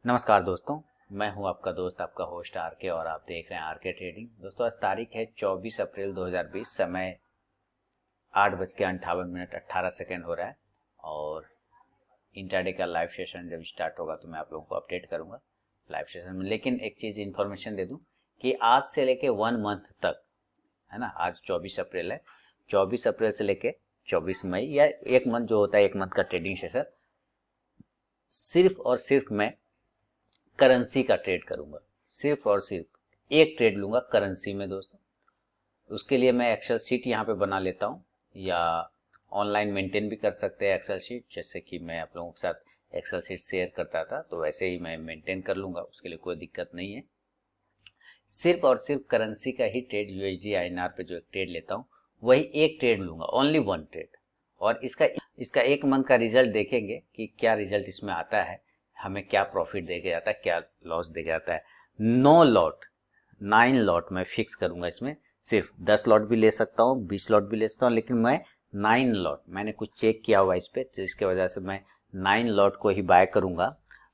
नमस्कार दोस्तों, मैं हूं आपका दोस्त आपका होस्ट आरके और आप देख रहे हैं आरके ट्रेडिंग। दोस्तों आज तारीख है 24 अप्रैल 2020, समय 8:58 18 सेकेंड हो रहा है और इंट्राडे का लाइव सेशन जब स्टार्ट होगा तो मैं आप लोगों को अपडेट करूंगा लाइव सेशन में। लेकिन एक चीज़ इन्फॉर्मेशन दे दूं कि आज से लेके 1 मंथ तक, है ना, आज 24 अप्रैल है, 24 अप्रैल से लेके 24 मई या एक मंथ जो होता है, एक मंथ का ट्रेडिंग सेशन सिर्फ और सिर्फ मैं करेंसी का ट्रेड करूंगा। सिर्फ और सिर्फ एक ट्रेड लूंगा करेंसी में दोस्तों। उसके लिए मैं एक्सेल शीट यहाँ पे बना लेता हूँ या ऑनलाइन मेंटेन भी कर सकते हैं एक्सेल शीट। जैसे कि मैं आप लोगों के साथ एक्सेल शीट शेयर करता था तो वैसे ही मैं मेंटेन कर लूंगा, उसके लिए कोई दिक्कत नहीं है। सिर्फ और सिर्फ करेंसी का ही ट्रेड यूएसडी आईएनआर पे जो एक ट्रेड लेता हूँ वही एक ट्रेड लूंगा, ओनली वन ट्रेड। और इसका एक मंथ का रिजल्ट देखेंगे कि क्या रिजल्ट इसमें आता है, हमें क्या प्रॉफिट दे के जाता है, क्या लॉस दे के जाता है। 9 लॉट मैं फिक्स करूंगा इसमें। सिर्फ 10 लॉट भी ले सकता हूँ, 20 लॉट भी ले सकता हूँ, लेकिन मैं 9 लॉट, मैंने कुछ चेक किया हुआ इस पे तो इसके वजह से मैं 9 लॉट को ही बाय करूंगा।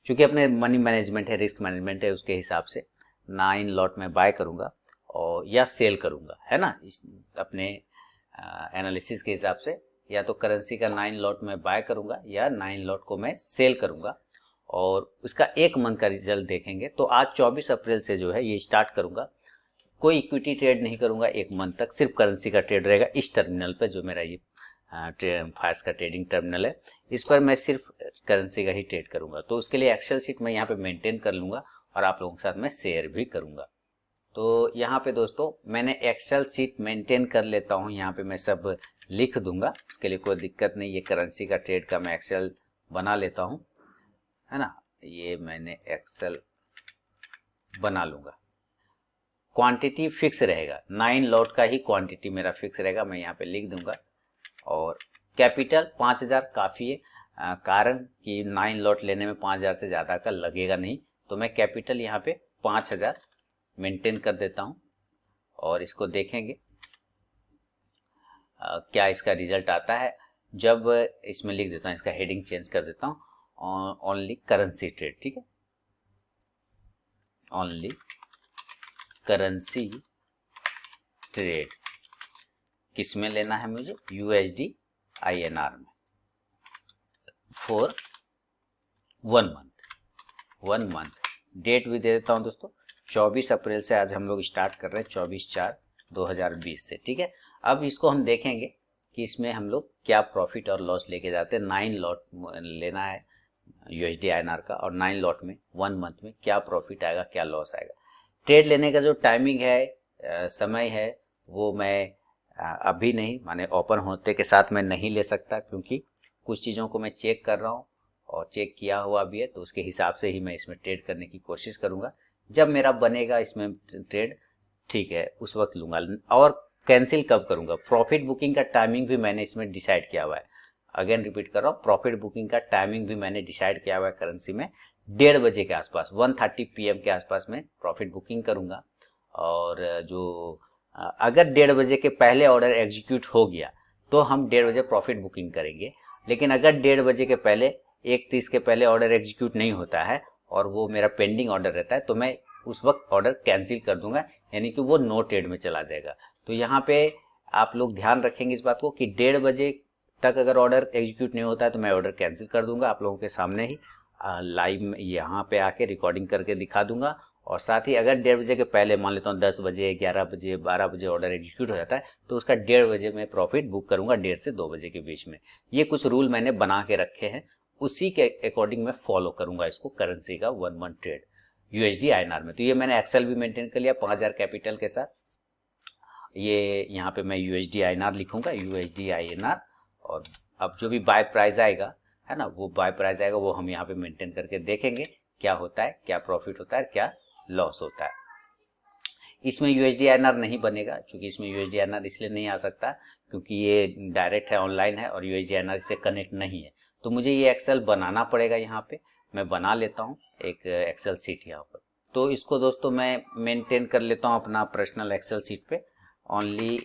क्योंकि अपने मनी मैनेजमेंट है, रिस्क मैनेजमेंट है, उसके हिसाब से 9 लॉट में बाय करूंगा और या सेल करूंगा, है ना, अपने एनालिसिस के हिसाब से। या तो करेंसी का 9 लॉट में बाय करूंगा या 9 लॉट को मैं सेल करूंगा और उसका एक मंथ का रिजल्ट देखेंगे। तो आज 24 अप्रैल से जो है ये स्टार्ट करूंगा। कोई इक्विटी ट्रेड नहीं करूंगा एक मंथ तक, सिर्फ करेंसी का ट्रेड रहेगा इस टर्मिनल पे जो मेरा ये फायर्स का ट्रेडिंग टर्मिनल है। इस पर मैं सिर्फ करेंसी का ही ट्रेड करूंगा। तो उसके लिए एक्सेल शीट मैं यहाँ पे मेंटेन कर लूंगा और आप लोगों के साथ मैं शेयर भी करूंगा। तो यहाँ पे दोस्तों मैंने एक्सेल शीट मेंटेन कर लेता हूँ, यहाँ पे मैं सब लिख दूंगा, उसके लिए कोई दिक्कत नहीं। ये करेंसी का ट्रेड का मैं एक्सेल बना लेता हूँ, है ना, ये मैंने एक्सेल बना लूंगा। क्वांटिटी फिक्स रहेगा, 9 लॉट का ही क्वांटिटी मेरा फिक्स रहेगा, मैं यहाँ पे लिख दूंगा। और कैपिटल 5000 काफ़ी है, कारण कि 9 लॉट लेने में 5000 से ज़्यादा का लगेगा नहीं, तो मैं कैपिटल यहाँ पे 5000 मेंटेन कर देता हूँ और इसको देखेंगे क्या इसका रिजल्ट आता है। जब इसमें लिख देता हूँ, इसका हेडिंग चेंज कर देता हूँ, ओनली करेंसी ट्रेड, ठीक है, ओनली करेंसी ट्रेड। किस में लेना है मुझे? यूएसडी आईएनआर में फॉर 1 मंथ। डेट भी दे देता हूं दोस्तों, 24 अप्रैल से आज हम लोग स्टार्ट कर रहे हैं, 24/4/2020 से, ठीक है। अब इसको हम देखेंगे कि इसमें हम लोग क्या प्रॉफिट और लॉस लेके जाते हैं। 9 लॉट लेना है यूएसडी आईएनआर का और 9 लॉट में 1 मंथ में क्या प्रॉफिट आएगा, क्या लॉस आएगा। ट्रेड लेने का जो टाइमिंग है, समय है, वो मैं अभी नहीं, माने ओपन होते के साथ मैं नहीं ले सकता, क्योंकि कुछ चीज़ों को मैं चेक कर रहा हूँ और चेक किया हुआ भी है, तो उसके हिसाब से ही मैं इसमें ट्रेड करने की कोशिश करूंगा। जब मेरा बनेगा इसमें ट्रेड, ठीक है, उस वक्त लूंगा। और कैंसिल कब करूंगा, प्रॉफिट बुकिंग का टाइमिंग भी मैंने इसमें डिसाइड किया हुआ है। अगेन रिपीट कर रहा हूँ, प्रॉफिट बुकिंग का टाइमिंग भी मैंने डिसाइड किया हुआ है करेंसी में। 1:30 बजे के आसपास, 1:30 PM के आसपास में प्रॉफिट बुकिंग करूंगा। और जो अगर 1:30 बजे के पहले ऑर्डर एग्जीक्यूट हो गया तो हम 1:30 बजे प्रॉफिट बुकिंग करेंगे। लेकिन अगर 1:30 बजे के पहले, 1:30 के पहले ऑर्डर एग्जीक्यूट नहीं होता है और वो मेरा पेंडिंग ऑर्डर रहता है, तो मैं उस वक्त ऑर्डर कैंसिल कर दूंगा, यानी कि वो नो ट्रेड में चला जाएगा। तो यहाँ पे आप लोग ध्यान रखेंगे इस बात को कि 1:30 बजे तक अगर ऑर्डर एग्जीक्यूट नहीं होता है तो मैं ऑर्डर कैंसिल कर दूंगा, आप लोगों के सामने ही लाइव यहाँ पे आके रिकॉर्डिंग करके दिखा दूंगा। और साथ ही अगर 1:30 बजे के पहले, मान लेता हूँ 10 बजे, 11 बजे, 12 बजे ऑर्डर एग्जीक्यूट हो जाता है, तो उसका 1:30 बजे में प्रॉफिट बुक करूंगा, 1:30 से 2 बजे के बीच में। ये कुछ रूल मैंने बना के रखे हैं, उसी के अकॉर्डिंग मैं फॉलो करूंगा इसको, करेंसी का 1 मंथ ट्रेड यूएसडी आईएनआर में। तो ये मैंने एक्सेल भी मेंटेन कर लिया 5000 कैपिटल के साथ। ये यहाँ पे मैं यूएसडी आईएनआर लिखूंगा, यूएसडी आईएनआर। और अब जो भी बाय प्राइस आएगा, है ना, वो बाय प्राइस आएगा, वो हम यहाँ पे मेंटेन करके देखेंगे क्या होता है, क्या प्रॉफिट होता है, क्या लॉस होता है। इसमें यूएसडी आईएनआर नहीं बनेगा, क्योंकि इसमें यूएसडी आईएनआर इसलिए नहीं आ सकता क्योंकि ये डायरेक्ट है, ऑनलाइन है और यूएसडी आईएनआर से कनेक्ट नहीं है। तो मुझे ये एक्सेल बनाना पड़ेगा, यहाँ पे मैं बना लेता हूँ एक एक्सेल सीट यहाँ पर। तो इसको दोस्तों मैं मेंटेन कर लेता हूँ अपना पर्सनल एक्सेल सीट पे। ओनली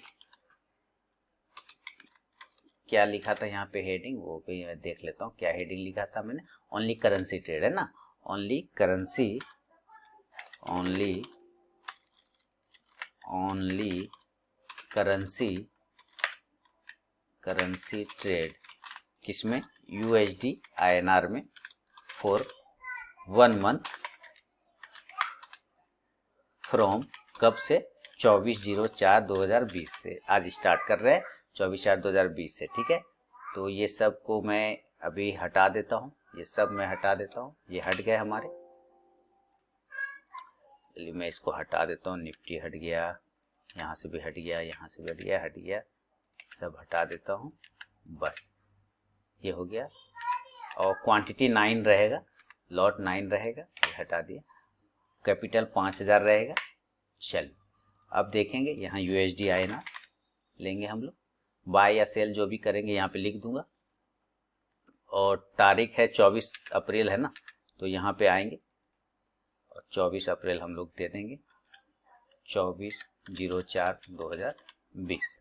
क्या लिखा था यहाँ पे हेडिंग, वो भी मैं देख लेता हूँ क्या हेडिंग लिखा था मैंने। ओनली करेंसी ट्रेड है ना, only currency, only currency trade किसमें, USD INR में फॉर 1 मंथ फ्रॉम, कब से, 24/04/2020 से। आज स्टार्ट कर रहे हैं 24/4/2020 से, ठीक है। तो ये सब को मैं अभी हटा देता हूँ, ये सब मैं हटा देता हूँ, ये हट गए हमारे। चलिए मैं इसको हटा देता हूँ, निफ्टी हट गया, यहाँ से भी हट गया, यहाँ से भी हट गया, सब हटा देता हूँ, बस ये हो गया। और क्वांटिटी 9 रहेगा, लॉट 9 रहेगा, ये हटा दिया। कैपिटल 5000 रहेगा। चलिए अब देखेंगे, यहाँ USD INR लेंगे हम लोग, बाय या सेल जो भी करेंगे यहाँ पे लिख दूंगा। और तारीख है 24 अप्रैल है ना, तो यहाँ पे आएंगे और 24 अप्रैल हम लोग दे देंगे, 24/04/2020।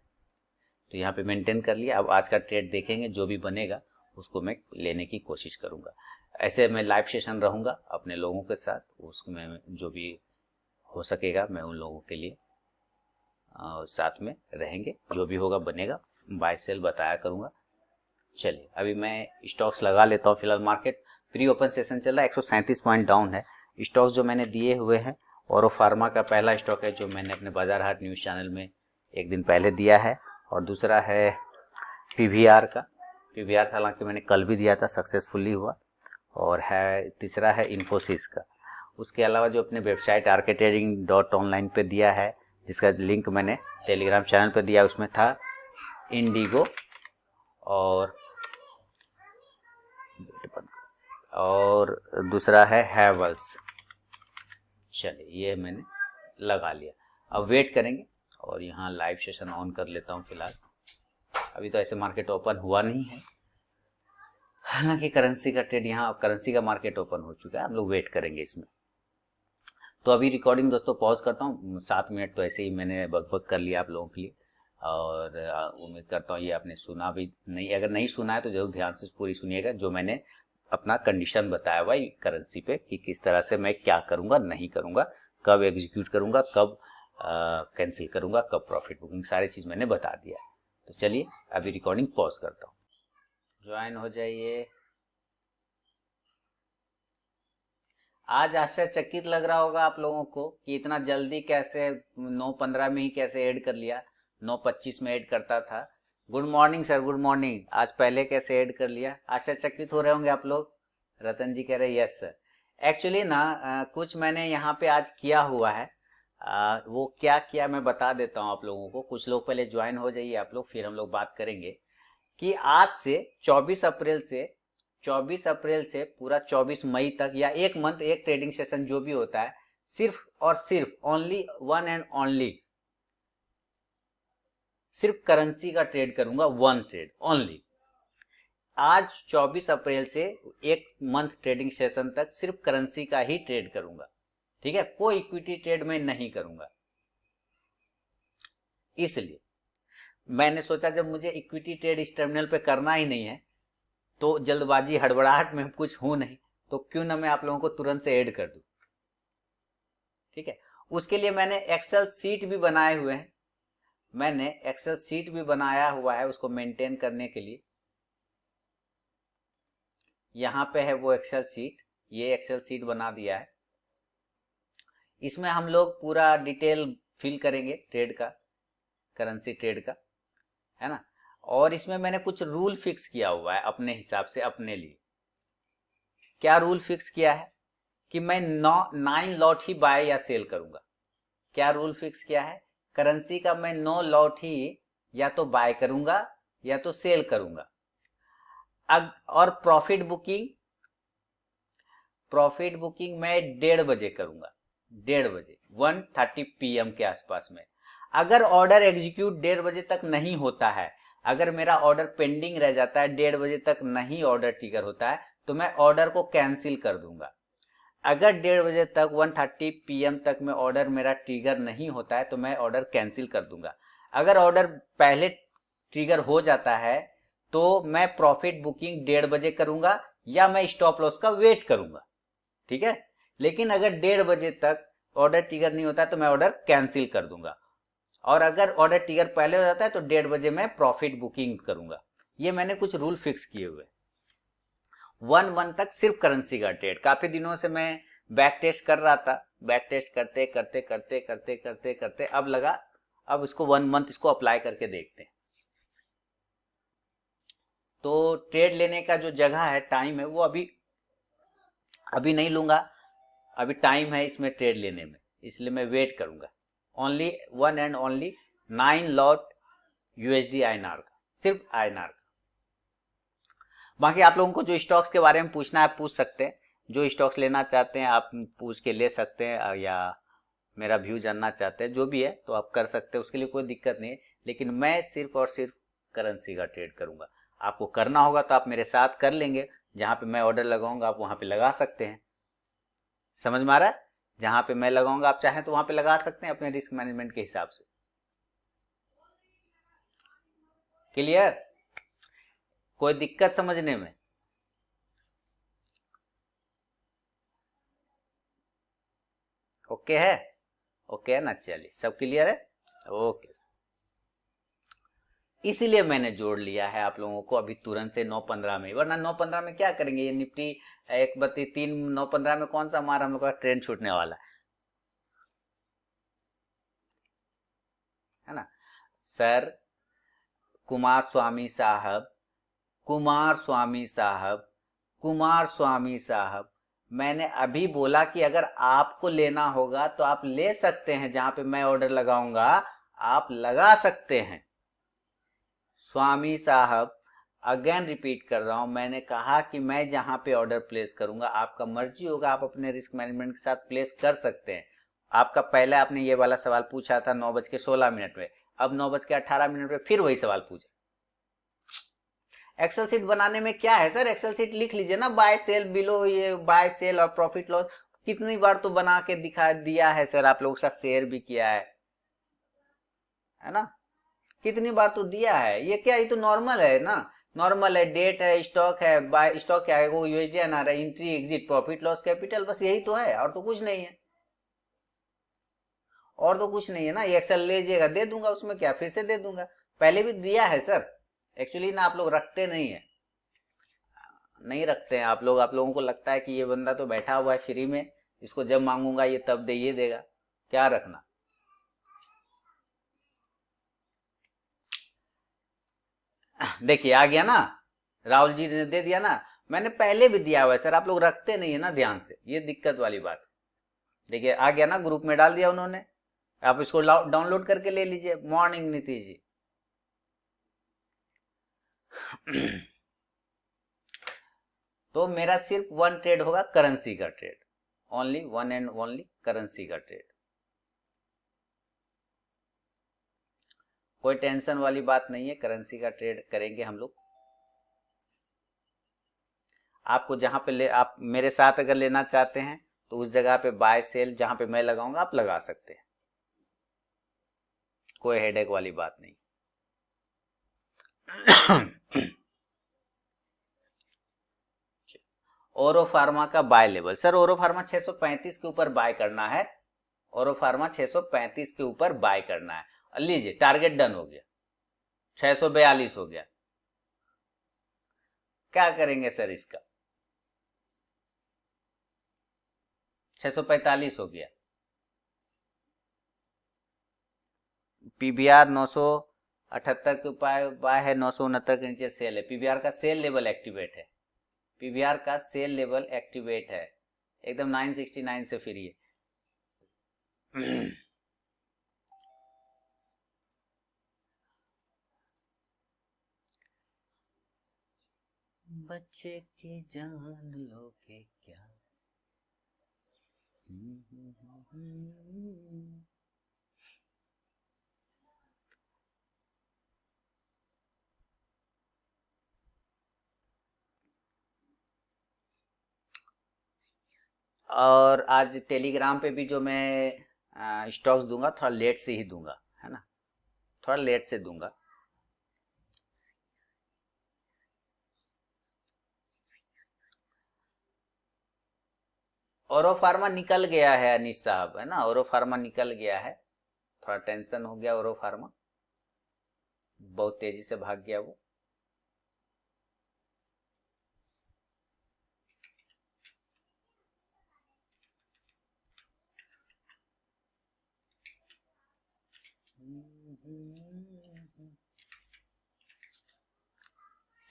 तो यहाँ पे मेंटेन कर लिया। अब आज का ट्रेड देखेंगे, जो भी बनेगा उसको मैं लेने की कोशिश करूँगा। ऐसे मैं लाइव सेशन रहूँगा अपने लोगों के साथ, उसमें जो भी हो सकेगा मैं उन लोगों के लिए साथ में रहेंगे, जो भी होगा बनेगा, बाय सेल बताया करूँगा। चलिए अभी मैं स्टॉक्स लगा लेता हूँ। फिलहाल मार्केट प्री ओपन सेशन चल रहा है, 137 पॉइंट डाउन है। स्टॉक्स जो मैंने दिए हुए हैं, औरो फार्मा का पहला स्टॉक है जो मैंने अपने बाजार हाट न्यूज़ चैनल में एक दिन पहले दिया है, और दूसरा है PVR का। PVR हालांकि मैंने कल भी दिया था, सक्सेसफुली हुआ। और है तीसरा है इन्फोसिस का। उसके अलावा जो अपने वेबसाइट RKTrading.online पे दिया है, जिसका लिंक मैंने टेलीग्राम चैनल पे दिया, उसमें था इंडिगो और दूसरा है हैवल्स। चलिए ये मैंने लगा लिया। अब वेट करेंगे, और यहाँ लाइव सेशन ऑन कर लेता हूँ। फिलहाल अभी तो ऐसे मार्केट ओपन हुआ नहीं है, हालांकि करेंसी का ट्रेड, यहाँ करेंसी का मार्केट ओपन हो चुका है, हम लोग वेट करेंगे इसमें। तो अभी रिकॉर्डिंग दोस्तों पॉज करता हूँ, 7 मिनट तो ऐसे ही मैंने बकबक कर लिया आप लोगों के लिए, और उम्मीद करता हूँ ये आपने सुना भी नहीं। अगर नहीं सुना है तो जरूर ध्यान से पूरी सुनिएगा, जो मैंने अपना कंडीशन बताया हुआ है करेंसी पे कि किस तरह से मैं क्या करूँगा, नहीं करूँगा, कब एग्जीक्यूट करूँगा, कब कैंसिल करूँगा, कब प्रॉफिट बुकिंग, सारी चीज़ मैंने बता दिया है। तो चलिए अभी रिकॉर्डिंग पॉज करता हूँ, ज्वाइन हो जाइए। आज आश्चर्यचकित लग रहा होगा आप लोगों को कि इतना जल्दी कैसे 9:15 में ही कैसे ऐड कर लिया, 9:25 में ऐड करता था। Good morning sir, good morning. आज पहले कैसे ऐड कर लिया, आश्चर्यचकित हो रहे होंगे आप लोग। रतन जी कह रहे यस सर। एक्चुअली ना कुछ मैंने यहाँ पे आज किया हुआ है, वो क्या किया मैं बता देता हूँ आप लोगों को। कुछ लोग पहले ज्वाइन हो जाइए आप लोग, फिर हम लोग बात करेंगे कि आज से 24 अप्रैल से पूरा 24 मई तक, या एक मंथ एक ट्रेडिंग सेशन जो भी होता है, सिर्फ और सिर्फ ओनली 1 एंड ओनली सिर्फ करेंसी का ट्रेड करूंगा, 1 ट्रेड ओनली। आज 24 अप्रैल से एक मंथ ट्रेडिंग सेशन तक सिर्फ करेंसी का ही ट्रेड करूंगा, ठीक है। कोई इक्विटी ट्रेड में नहीं करूंगा। इसलिए मैंने सोचा जब मुझे इक्विटी ट्रेड इस टर्मिनल पे करना ही नहीं है, तो जल्दबाजी हड़बड़ाहट में कुछ हूं नहीं, तो क्यों ना मैं आप लोगों को तुरंत से ऐड कर दूं, ठीक है। उसके लिए मैंने एक्सेल सीट भी बनाए हुए हैं, मैंने एक्सेल सीट भी बनाया हुआ है उसको मेंटेन करने के लिए। यहां पे है वो एक्सेल सीट, ये एक्सेल सीट बना दिया है। इसमें हम लोग पूरा डिटेल फिल करेंगे ट्रेड का, करेंसी ट्रेड का, है ना। और इसमें मैंने कुछ रूल फिक्स किया हुआ है अपने हिसाब से, अपने लिए। क्या रूल फिक्स किया है कि मैं 9 लॉट ही बाय या सेल करूंगा। क्या रूल फिक्स किया है, करेंसी का मैं 9 लॉट ही या तो बाय करूंगा या तो सेल करूंगा। और प्रॉफिट बुकिंग मैं 1:30 बजे करूंगा, 1:30 बजे 1:30 PM के आसपास में। अगर ऑर्डर एग्जीक्यूट 1:30 बजे तक नहीं होता है, अगर मेरा ऑर्डर पेंडिंग रह जाता है, 1:30 बजे तक नहीं ऑर्डर ट्रिगर होता है, तो मैं ऑर्डर को कैंसिल कर दूंगा। अगर 1:30 बजे तक 1:30 PM तक में ऑर्डर मेरा ट्रिगर नहीं होता है, तो मैं ऑर्डर कैंसिल कर दूंगा। अगर ऑर्डर पहले ट्रिगर हो जाता है तो मैं प्रॉफिट बुकिंग 1:30 बजे करूंगा, या मैं स्टॉप लॉस का वेट करूंगा, ठीक है। लेकिन अगर 1:30 बजे तक ऑर्डर ट्रिगर नहीं होता है तो मैं ऑर्डर कैंसिल कर दूंगा, और अगर ऑर्डर ट्रिगर पहले हो जाता है तो 1:30 बजे मैं प्रॉफिट बुकिंग करूंगा। ये मैंने कुछ रूल फिक्स किए हुए। 1 मंथ तक सिर्फ करेंसी का ट्रेड। काफी दिनों से मैं बैक टेस्ट कर रहा था, बैक टेस्ट करते करते करते करते करते करते अब लगा अब इसको 1 मंथ इसको अप्लाई करके देखते हैं। तो ट्रेड लेने का जो जगह है, टाइम है, वो अभी नहीं लूंगा। अभी टाइम है इसमें ट्रेड लेने में, इसलिए मैं वेट करूंगा। Only 1 and only 9 lot USD INR का, सिर्फ आईएनआर का। बाकी आप लोगों को जो स्टॉक्स के बारे में पूछना है आप पूछ सकते हैं, जो स्टॉक्स लेना चाहते हैं आप पूछ के ले सकते हैं, या मेरा व्यू जानना चाहते हैं, जो भी है तो आप कर सकते हैं, उसके लिए कोई दिक्कत नहीं है। लेकिन मैं सिर्फ और सिर्फ करेंसी का ट्रेड करूंगा। आपको करना होगा तो आप मेरे साथ कर लेंगे, जहां पे मैं ऑर्डर लगाऊंगा आप वहां पे लगा सकते हैं। समझ में आ रहा है? जहां पे मैं लगाऊंगा आप चाहें तो वहां पे लगा सकते हैं अपने रिस्क मैनेजमेंट के हिसाब से। क्लियर? कोई दिक्कत समझने में? ओके है? ओके है ना? चलिए, सब क्लियर है? ओके। इसीलिए मैंने जोड़ लिया है आप लोगों को अभी तुरंत से 9:15 में, वरना 9:15 में क्या करेंगे? ये निफ्टी 1/3 9:15 में कौन सा हमारा हम लोग का ट्रेंड छूटने वाला है ना? सर कुमार स्वामी साहब, कुमार स्वामी साहब, कुमार स्वामी साहब, मैंने अभी बोला कि अगर आपको लेना होगा तो आप ले सकते हैं, जहां पे मैं ऑर्डर लगाऊंगा आप लगा सकते हैं। स्वामी साहब, अगेन रिपीट कर रहा हूं, मैंने कहा कि मैं जहां पे ऑर्डर प्लेस करूंगा, आपका मर्जी होगा, आप अपने रिस्क मैनेजमेंट के साथ प्लेस कर सकते हैं। आपका पहले आपने ये वाला सवाल पूछा था 9:16 में, अब 9:18 में फिर वही सवाल पूछा। एक्सेल सीट बनाने में क्या है सर? एक्सेल सीट लिख लीजिए ना, बाय सेल बिलो, ये बाय सेल और प्रॉफिट लॉस कितनी बार तो बना के दिखा दिया है सर, आप लोगों के साथ शेयर भी किया है ना? कितनी बार तो दिया है। ये क्या, ये तो नॉर्मल है ना, नॉर्मल है, डेट है, स्टॉक है, बाय स्टॉक क्या है, वो यूएसडी आ रहा है, entry exit profit loss capital, बस यही तो है, और तो कुछ नहीं है, और तो कुछ नहीं है ना। ये एक्सेल लीजिएगा, दे दूंगा, उसमें क्या, फिर से दे दूंगा, पहले भी दिया है सर। एक्चुअली ना आप लोग रखते नहीं है, नहीं रखते हैं आप लोगों को लगता है कि ये बंदा तो बैठा हुआ है फ्री में, इसको जब मांगूंगा ये तब दे ये देगा, क्या रखना। देखिए आ गया ना, राहुल जी ने दे दिया ना, मैंने पहले भी दिया हुआ है सर, आप लोग रखते नहीं है ना ध्यान से, ये दिक्कत वाली बात। देखिए आ गया ना, ग्रुप में डाल दिया उन्होंने, आप इसको डाउनलोड करके ले लीजिए। मॉर्निंग नीतीश जी। तो मेरा सिर्फ 1 ट्रेड होगा, करेंसी का trade, only 1 and only currency का ट्रेड। कोई टेंशन वाली बात नहीं है, करेंसी का ट्रेड करेंगे हम लोग। आपको जहां पे आप मेरे साथ अगर लेना चाहते हैं तो उस जगह पे बाय सेल जहां पे मैं लगाऊंगा आप लगा सकते हैं, कोई हेडेक वाली बात नहीं। ओरो फार्मा का बाय लेवल, सर ओरो फार्मा 635 के ऊपर बाय करना है, ओरो फार्मा 635 के ऊपर बाय करना है। लीजिए टारगेट डन हो गया, 642 हो गया। क्या करेंगे सर इसका? 645 हो गया। पीवीआर 978 के ऊपर बाय है, 969 के नीचे सेल है। पीवीआर का सेल लेवल एक्टिवेट है, पीवीआर का सेल लेवल एक्टिवेट है, एकदम 969 से फ्री है। बच्चे की जान लोगे क्या। और आज टेलीग्राम पे भी जो मैं स्टॉक्स दूंगा थोड़ा लेट से ही दूंगा, है ना, थोड़ा लेट से दूंगा। ओरो फार्मा निकल गया है अनीस साहब, है ना, ओरो फार्मा निकल गया है, थोड़ा टेंशन हो गया, ओरो फार्मा बहुत तेजी से भाग गया वो।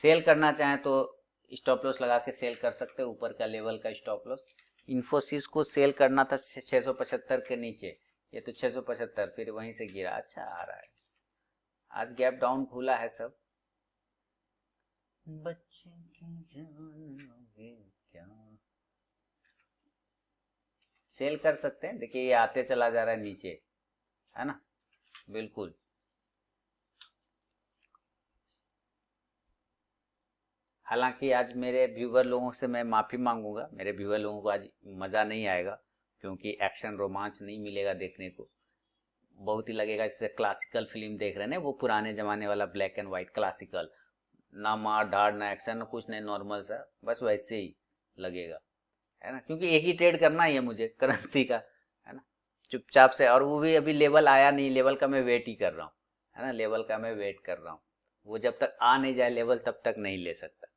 सेल करना चाहें तो स्टॉप लॉस लगा के सेल कर सकते हैं, ऊपर का लेवल का स्टॉप लॉस। इन्फोसिस को सेल करना था 675 के नीचे, ये तो 675, फिर वहीं से गिरा, अच्छा आ रहा है, आज गैप डाउन खुला है सब। बच्चे की जान लोगे क्या, सेल कर सकते हैं, देखिए ये आते चला जा रहा है नीचे, है ना, बिल्कुल। हालांकि आज मेरे व्यूवर लोगों से मैं माफ़ी मांगूंगा, मेरे व्यूवर लोगों को आज मज़ा नहीं आएगा, क्योंकि एक्शन रोमांच नहीं मिलेगा देखने को, बहुत ही लगेगा जैसे क्लासिकल फिल्म देख रहे हैं ना, वो पुराने ज़माने वाला ब्लैक एंड वाइट क्लासिकल, ना मार धाड़ ना एक्शन ना कुछ नहीं, नॉर्मल सा, बस वैसे ही लगेगा, है ना, क्योंकि एक ही ट्रेड करना ही है मुझे करेंसी का, है ना, चुपचाप से, और वो भी अभी लेवल आया नहीं, लेवल का मैं वेट ही कर रहा हूँ, है ना, लेवल का मैं वेट कर रहा हूँ, वो जब तक आ नहीं जाए लेवल तब तक नहीं ले सकता।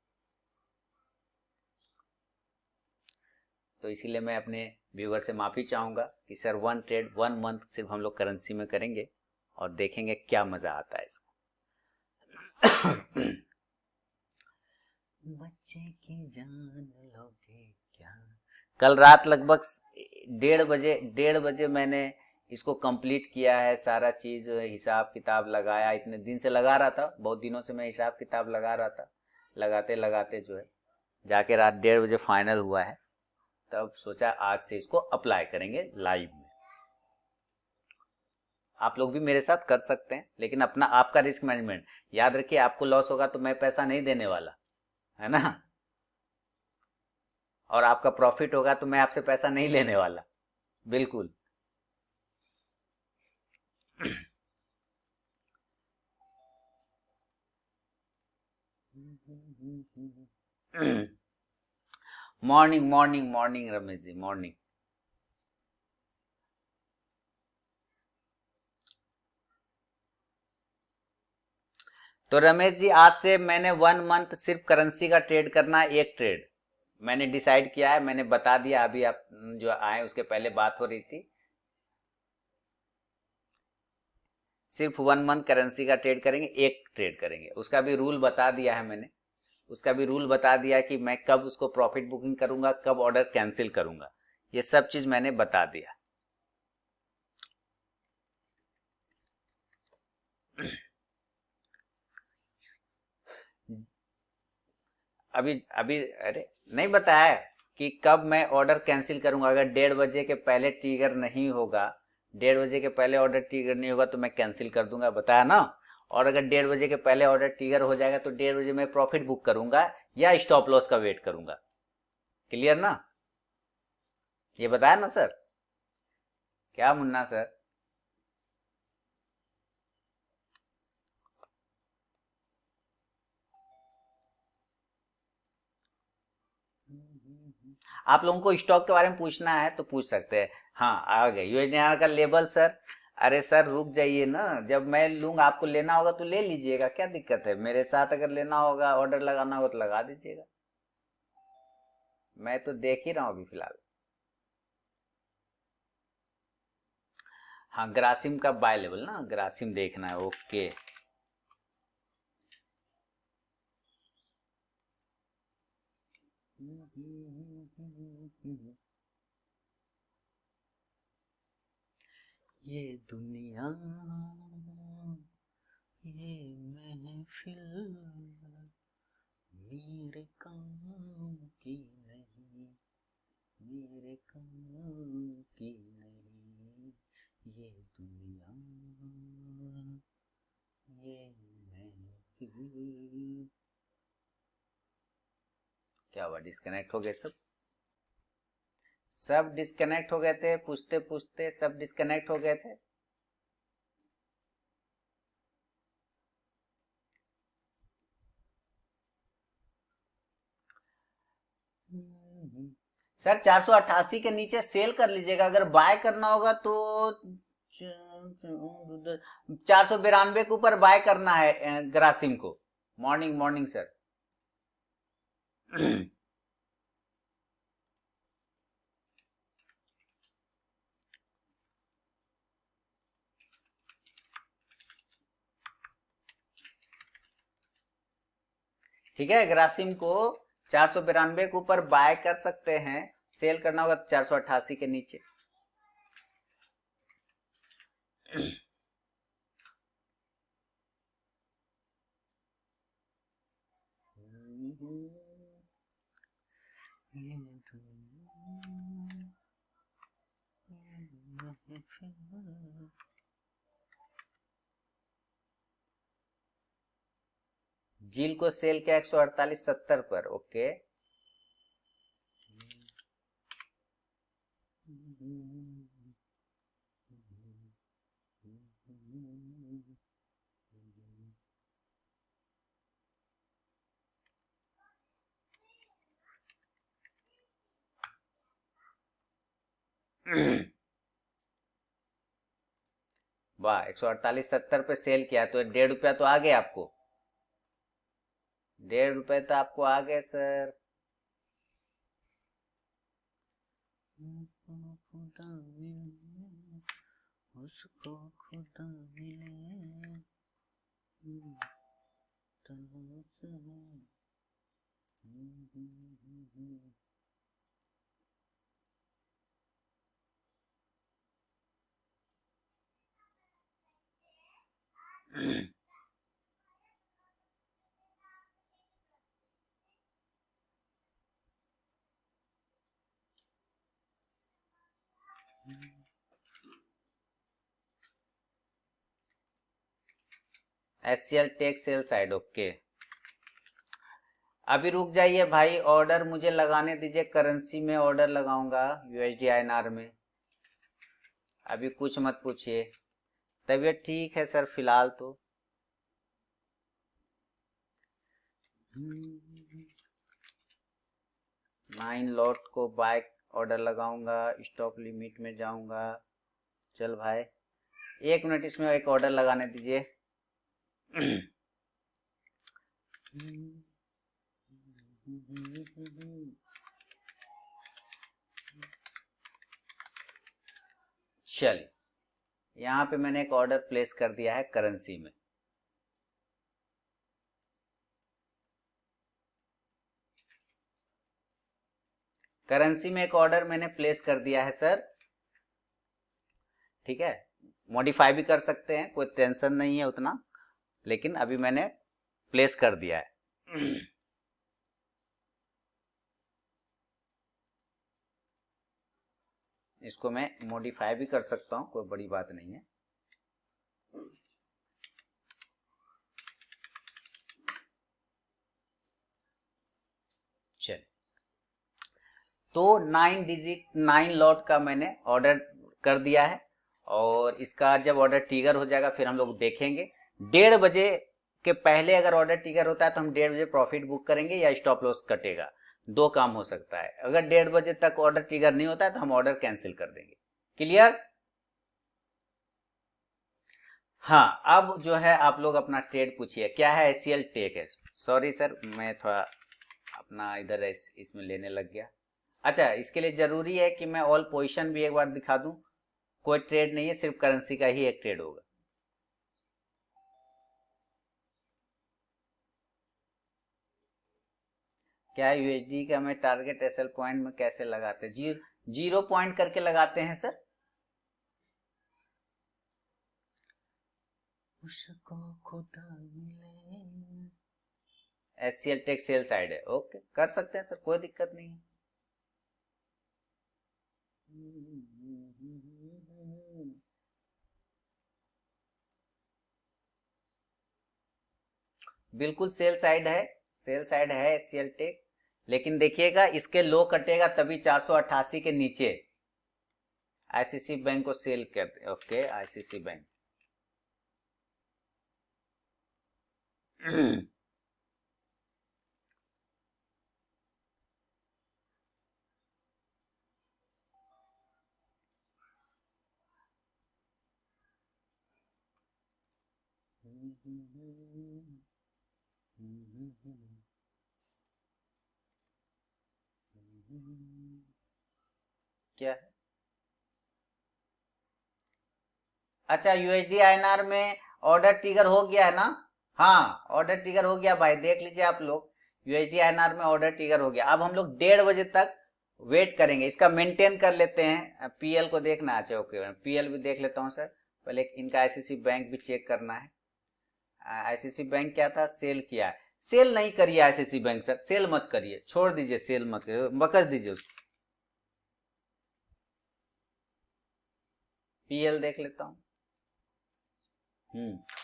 तो इसीलिए मैं अपने व्यूवर से माफ़ी चाहूँगा कि sir one trade one month सिर्फ हम लोग करेंसी में करेंगे और देखेंगे क्या मज़ा आता है इसको। बच्चे की जान लोगे क्या, कल रात लगभग 1:30 बजे मैंने इसको कंप्लीट किया है, सारा चीज़ हिसाब किताब लगाया, इतने दिन से लगा रहा था, बहुत दिनों से मैं हिसाब किताब लगा रहा था, लगाते लगाते जो है जाके रात 1:30 बजे फाइनल हुआ है, तब सोचा आज से इसको अप्लाई करेंगे लाइव में। आप लोग भी मेरे साथ कर सकते हैं, लेकिन अपना आपका रिस्क मैनेजमेंट याद रखिए, आपको लॉस होगा तो मैं पैसा नहीं देने वाला, है ना, और आपका प्रॉफिट होगा तो मैं आपसे पैसा नहीं लेने वाला, बिल्कुल। Morning morning morning Ramesh ji, morning. तो रमेश जी आज से मैंने वन मंथ सिर्फ करेंसी का ट्रेड करना है, एक ट्रेड मैंने डिसाइड किया है, मैंने बता दिया, अभी आप जो आए उसके पहले बात हो रही थी, सिर्फ वन मंथ करेंसी का ट्रेड करेंगे, एक ट्रेड करेंगे, उसका भी रूल बता दिया है मैंने, उसका भी रूल बता दिया कि मैं कब उसको प्रॉफिट बुकिंग करूंगा, कब ऑर्डर कैंसिल करूंगा, ये सब चीज मैंने बता दिया। अभी अभी अरे नहीं बताया कि कब मैं ऑर्डर कैंसिल करूंगा, अगर 1:30 बजे के पहले ट्रिगर नहीं होगा, 1:30 बजे के पहले ऑर्डर ट्रिगर नहीं होगा तो मैं कैंसिल कर दूंगा, बताया ना, और अगर 1:30 बजे के पहले ऑर्डर ट्रिगर हो जाएगा तो 1:30 बजे मैं प्रॉफिट बुक करूंगा या स्टॉप लॉस का वेट करूंगा, क्लियर ना, ये बताया ना सर, क्या मुन्ना सर। आप लोगों को स्टॉक के बारे में पूछना है तो पूछ सकते हैं। हाँ आ गए यूएसडीआर का लेवल सर, अरे सर रुक जाइए ना, जब मैं लूंगा आपको लेना होगा तो ले लीजिएगा, क्या दिक्कत है, मेरे साथ अगर लेना होगा ऑर्डर लगाना होगा तो लगा दीजिएगा, मैं तो देख ही रहा हूँ अभी फिलहाल। हाँ ग्रासिम का बाय लेवल ना, ग्रासिम देखना है, ओके। ये दुनिया ये महफिल मेरे काम की नहीं, मेरे काम की नहीं, ये दुनिया ये महफिल, क्या हुआ, डिस्कनेक्ट हो गए सब, सब डिस्कनेक्ट हो गए थे, पूछते पूछते सब डिस्कनेक्ट हो गए थे। सर 488 के नीचे सेल कर लीजिएगा, अगर बाय करना होगा तो 492 के ऊपर बाय करना है ग्रासिम को। Morning morning sir. ठीक है, ग्रासिम को 492 के ऊपर बाय कर सकते हैं, सेल करना होगा 488 के नीचे। जील को सेल किया 148.70 पर। ओके, वाह, 148.70 पे सेल किया तो 1.5 रुपया तो आ गए आपको। 1.5 रुपए तो आपको आ गए सर। उसको खुदा मिले HCL tech sell side. Okay, अभी रुक जाइए भाई, ऑर्डर मुझे लगाने दीजिए, करेंसी में ऑर्डर लगाऊंगा यूएसडी आईएनआर में। अभी कुछ मत पूछिए, तबीयत ठीक है सर फिलहाल तो। 9 लॉट को बाय ऑर्डर लगाऊंगा, स्टॉप लिमिट में जाऊंगा। चल भाई 1 मिनट, इसमें एक ऑर्डर लगाने दीजिए। चलिए, यहाँ पे मैंने एक ऑर्डर प्लेस कर दिया है करेंसी में। करेंसी में एक ऑर्डर मैंने प्लेस कर दिया है सर। ठीक है, मॉडिफाई भी कर सकते हैं, कोई टेंशन नहीं है उतना, लेकिन अभी मैंने प्लेस कर दिया है। इसको मैं मॉडिफाई भी कर सकता हूं, कोई बड़ी बात नहीं है। चल, तो 9 लॉट का मैंने ऑर्डर कर दिया है, और इसका जब ऑर्डर ट्रिगर हो जाएगा फिर हम लोग देखेंगे। 1:30 बजे के पहले अगर ऑर्डर ट्रिगर होता है तो हम 1:30 बजे प्रॉफिट बुक करेंगे या स्टॉप लॉस कटेगा, दो काम हो सकता है। अगर 1:30 बजे तक ऑर्डर ट्रिगर नहीं होता है तो हम ऑर्डर कैंसिल कर देंगे। क्लियर? हाँ, अब जो है आप लोग अपना ट्रेड पूछिए, क्या है? एचसीएल टेक है। सॉरी सर, मैं थोड़ा अपना इधर इसमें लेने लग गया। अच्छा, इसके लिए जरूरी है कि मैं ऑल पोजीशन भी एक बार दिखा दूं। कोई ट्रेड नहीं है, सिर्फ करेंसी का ही एक ट्रेड होगा। क्या यूएसडी का मैं टारगेट एसएल पॉइंट में कैसे लगाते हैं? 0 पॉइंट करके लगाते हैं सर। उसको खुदा मिले, एचसीएल टेक सेल साइड है। ओके, कर सकते हैं सर, कोई दिक्कत नहीं है। बिल्कुल सेल साइड है, सेल साइड है एचसीएल टेक, लेकिन देखिएगा इसके लो कटेगा तभी 488 के नीचे। आईसीसी बैंक को सेल करते। ओके, आईसीसी बैंक क्या है? अच्छा, यूएसडी आईएनआर में ऑर्डर ट्रिगर हो गया है ना? हाँ, ऑर्डर ट्रिगर हो गया भाई, देख लीजिए आप लोग, यूएसडी आईएनआर में ऑर्डर ट्रिगर हो गया। अब हम लोग 1:30 बजे तक वेट करेंगे, इसका मेंटेन कर लेते हैं। पीएल को देखना है, अच्छा ओके, पीएल भी देख लेता हूँ सर। पहले इनका आईसीसी बैंक भी चेक करना है। आईसीसी बैंक क्या था, सेल किया है। सेल नहीं करिए आईसीसी बैंक सर, सेल मत करिए, छोड़ दीजिए, सेल मत करिए, बकस दीजिए उसको। पीएल देख लेता हूँ।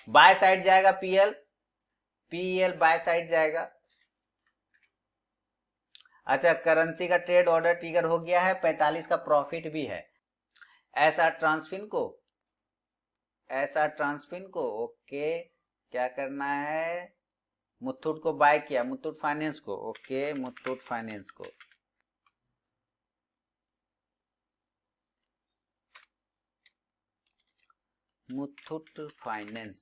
बाय साइड जाएगा पीएल, पीएल बाय साइड जाएगा। अच्छा, करेंसी का ट्रेड ऑर्डर ट्रिगर हो गया है, 45 का प्रॉफिट भी है। ऐसा ट्रांसफिन को ओके, क्या करना है, मुथूट को बाय किया, मुथूट फाइनेंस को ओके, मुथूट फाइनेंस को मुथूट फाइनेंस,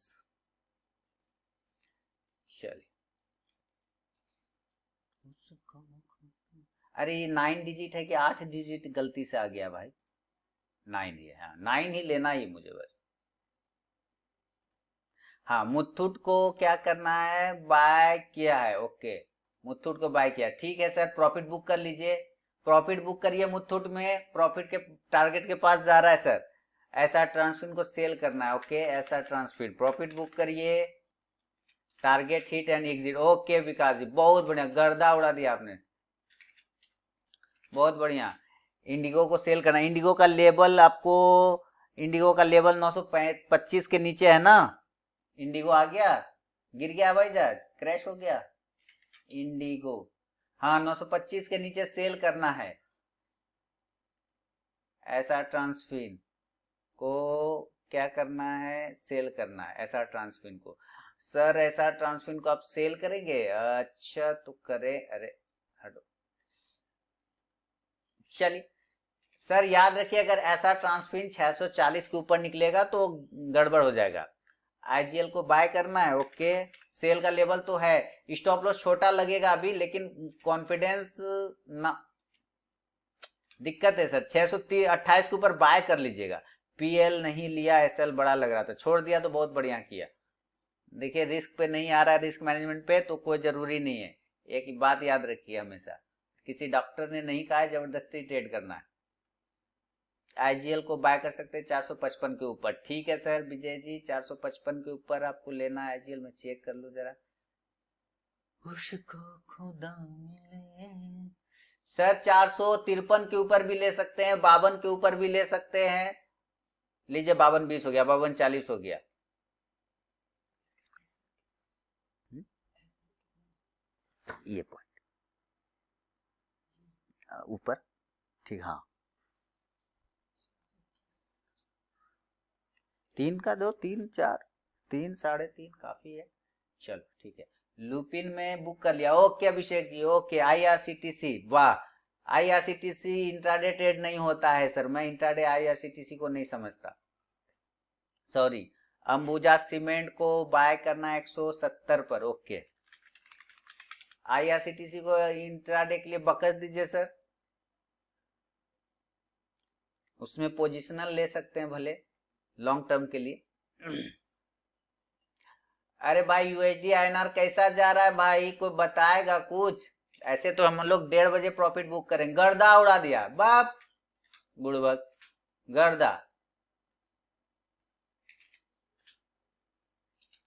चलिए। अरे ये 9 डिजिट है कि 8 डिजिट गलती से आ गया भाई? 9 ही है, हाँ 9 ही लेना ही मुझे बस। हाँ, मुथूट को क्या करना है, बाय किया है, ओके, मुथूट को बाय किया, ठीक है सर। प्रॉफिट बुक कर लीजिए, प्रॉफिट बुक करिए मुथूट में, प्रॉफिट के टारगेट के पास जा रहा है सर। ऐसा ट्रांसफिन को सेल करना है, ओके, ऐसा ट्रांसफिन प्रॉफिट बुक करिए, target hit and exit, okay Vikas ji बहुत बढ़िया, गर्दा उड़ा दिया आपने, बहुत बढ़िया। इंडिगो को सेल करना, इंडिगो का लेवल आपको, इंडिगो का लेवल 925 के नीचे है ना? इंडिगो आ गया, गिर गया भाई जहाज, क्रैश हो गया इंडिगो। हाँ, 925 के नीचे सेल करना है। ऐसा ट्रांसफिन को क्या करना है, सेल करना है ऐसा ट्रांसफिन को। सर ऐसा ट्रांसफिन को आप सेल करेंगे? अच्छा तो करें, अरे हटो, चलिए सर याद रखिए, अगर ऐसा ट्रांसफिन 640 के ऊपर निकलेगा तो गड़बड़ हो जाएगा। आईजीएल को बाय करना है, ओके, सेल का लेवल तो है, स्टॉप लॉस छोटा लगेगा अभी, लेकिन कॉन्फिडेंस ना, दिक्कत है सर। 628 के ऊपर बाय कर लीजिएगा। पीएल नहीं लिया, एसएल बड़ा लग रहा था, छोड़ दिया तो बहुत बढ़िया किया। देखिए रिस्क पे नहीं आ रहा है, रिस्क मैनेजमेंट पे, तो कोई जरूरी नहीं है। एक बात याद रखिए हमेशा, किसी डॉक्टर ने नहीं कहा है जबरदस्ती ट्रेड करना है। आईजीएल को बाय कर सकते हैं 455 के ऊपर, ठीक है सर विजय जी, 455 के ऊपर आपको लेना है आईजीएल में, चेक कर लो जरा। उसको खुदा मिले सर, 453 के ऊपर भी ले सकते हैं, 52 के ऊपर भी ले सकते हैं। लीजिए 52-20 हो गया, 52-40 हो गया। ये पॉइंट ऊपर, ठीक, हाँ 3 का दो, 3-4, 3-3.5 काफी है, चलो ठीक है। लुपिन में बुक कर लिया, okay Abhishek ji, okay. IRCTC, वाह, आईआरसीटीसी इंट्राडे ट्रेड नहीं होता है सर, मैं इंट्राडे आईआरसीटीसी को नहीं समझता, सॉरी। अंबुजा सीमेंट को बाय करना 170 पर, ओके। आईआरसीटीसी को इंट्राडे के लिए बकस दीजिए सर, उसमें पोजिशनल ले सकते हैं भले लॉन्ग टर्म के लिए। अरे भाई यूएसडी आईएनआर कैसा जा रहा है भाई, कोई बताएगा कुछ? ऐसे तो हम लोग 1:30 बजे प्रॉफिट बुक करेंगे, गर्दा उड़ा दिया बाप, बुड़बक, गर्दा,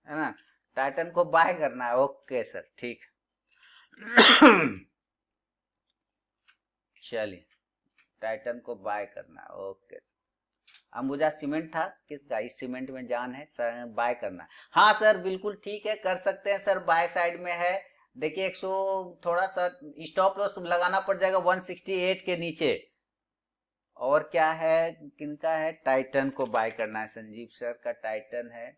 है ना? टाइटन को बाय करना है, ओके सर, ठीक। चलिए, टाइटन को बाय करना है, ओके। अंबुजा सीमेंट था, किसका, इस सीमेंट में जान है सर, बाय करना है। हाँ सर बिल्कुल ठीक है, कर सकते हैं सर, बाय साइड में है। देखिए 100, थोड़ा सा स्टॉप लॉस लगाना पड़ जाएगा 168 के नीचे। और क्या है, किनका है, टाइटन को बाय करना है, संजीव सर का टाइटन है।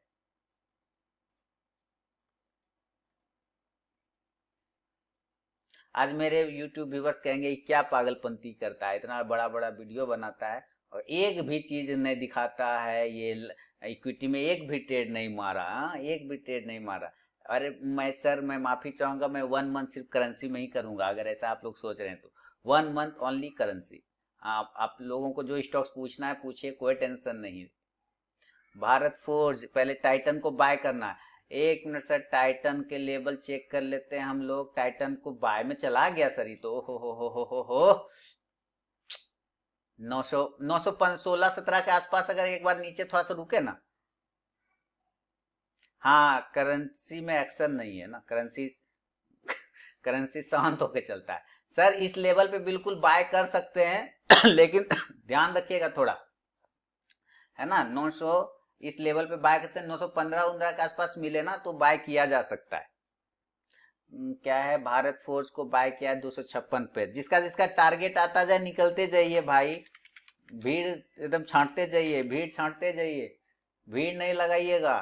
आज मेरे YouTube व्यूवर्स कहेंगे क्या पागलपंती करता है, इतना बड़ा बड़ा वीडियो बनाता है और एक भी चीज नहीं दिखाता है, ये इक्विटी में एक भी ट्रेड नहीं मारा, हाँ एक भी ट्रेड नहीं मारा। अरे मैं माफी चाहूंगा, मैं 1 मंथ सिर्फ करेंसी में ही करूंगा, अगर ऐसा आप लोग सोच रहे हैं तो 1 मंथ ओनली करेंसी। आप लोगों को जो स्टॉक्स पूछना है पूछिए, कोई टेंशन नहीं। भारत फोर्ज, पहले टाइटन को बाय करना है। 1 मिनट सर, टाइटन के लेवल चेक कर लेते हैं हम लोग। टाइटन को बाय में चला गया सर, ये तो हो 900 916 17 के आसपास अगर एक बार नीचे थोड़ा सा रुके ना। हाँ करेंसी में एक्शन नहीं है ना, करेंसी करेंसी शांत होके चलता है। सर इस लेवल पे बिल्कुल बाय कर सकते हैं लेकिन ध्यान रखिएगा थोड़ा, है ना। 900 इस लेवल पे बाय करते हैं, 915 15 के आसपास मिले ना तो बाय किया जा सकता है। क्या है, भारत फोर्स को बाय किया है 256 पे। जिसका जिसका टारगेट आता जाए निकलते जाइए भाई, भीड़ एकदम छांटते जाइए, भीड़ छांटते जाइए, भीड़ नहीं लगाइएगा,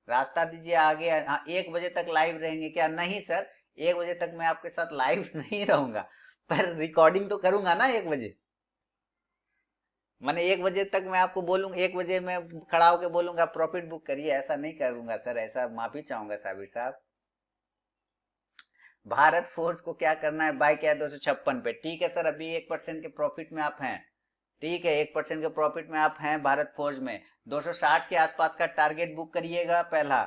रास्ता दीजिए आगे। हाँ 1 बजे तक लाइव रहेंगे क्या? नहीं सर, 1 बजे तक मैं आपके साथ लाइव नहीं रहूंगा, पर रिकॉर्डिंग तो करूंगा ना 1 बजे। मैंने 1 बजे तक मैं आपको बोलूंगा, 1 बजे मैं खड़ा होकर बोलूंगा प्रॉफिट बुक करिए, ऐसा नहीं करूंगा सर, ऐसा माफी चाहूंगा साबिर साहब। भारत फोर्स को क्या करना है, बाय किया 256 पे, ठीक है सर। अभी 1% के प्रॉफिट में आप हैं, ठीक है 1% के प्रॉफिट में आप हैं भारत फोर्स में। 260 के आसपास का टारगेट बुक करिएगा पहला।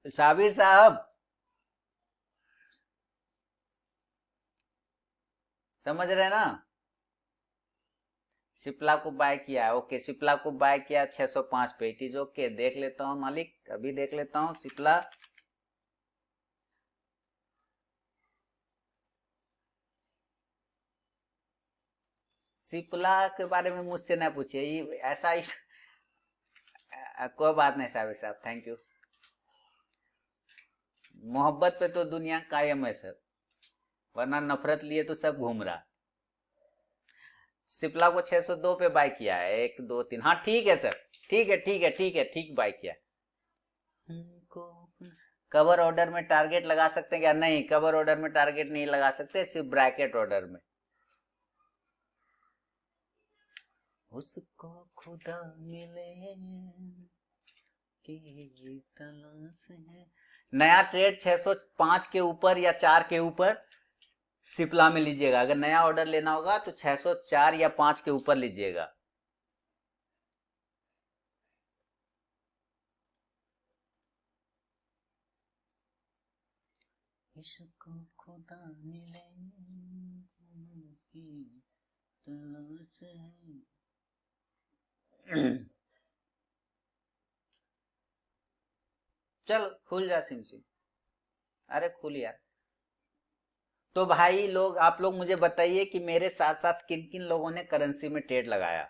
साबिर साहब समझ रहे हैं ना। सिप्ला को बाय किया है, ओके सिप्ला को बाय किया 605 पे, इट इज ओके। देख लेता हूं मालिक, अभी देख लेता हूं सिप्ला। सिप्ला के बारे में मुझसे ना पूछिए, ये ऐसा ही कोई बात नहीं साबिर साहब, थैंक यू। मोहब्बत पे तो दुनिया कायम है सर, वरना नफरत लिए तो सब घूम रहा। सिप्ला को 602 पे बाय किया है, 1 2 3, हाँ ठीक है सर, ठीक है ठीक है ठीक है, ठीक बाय किया। कवर ऑर्डर में टारगेट लगा सकते हैं क्या? नहीं, कवर ऑर्डर में टारगेट नहीं लगा सकते, सिर्फ ब्रैकेट ऑर्डर में। उसको खुदा मिले की तलाश है। नया ट्रेड 605 के ऊपर या 4 के ऊपर सिप्ला में लीजिएगा। अगर नया ऑर्डर लेना होगा तो 604 या 5 के ऊपर लीजिएगा। इसको खुदा मिले की तलाश है। चल खुल जा सिंसी, अरे खुल यार। तो भाई लोग, आप लोग मुझे बताइए कि मेरे साथ साथ किन किन लोगों ने करेंसी में ट्रेड लगाया।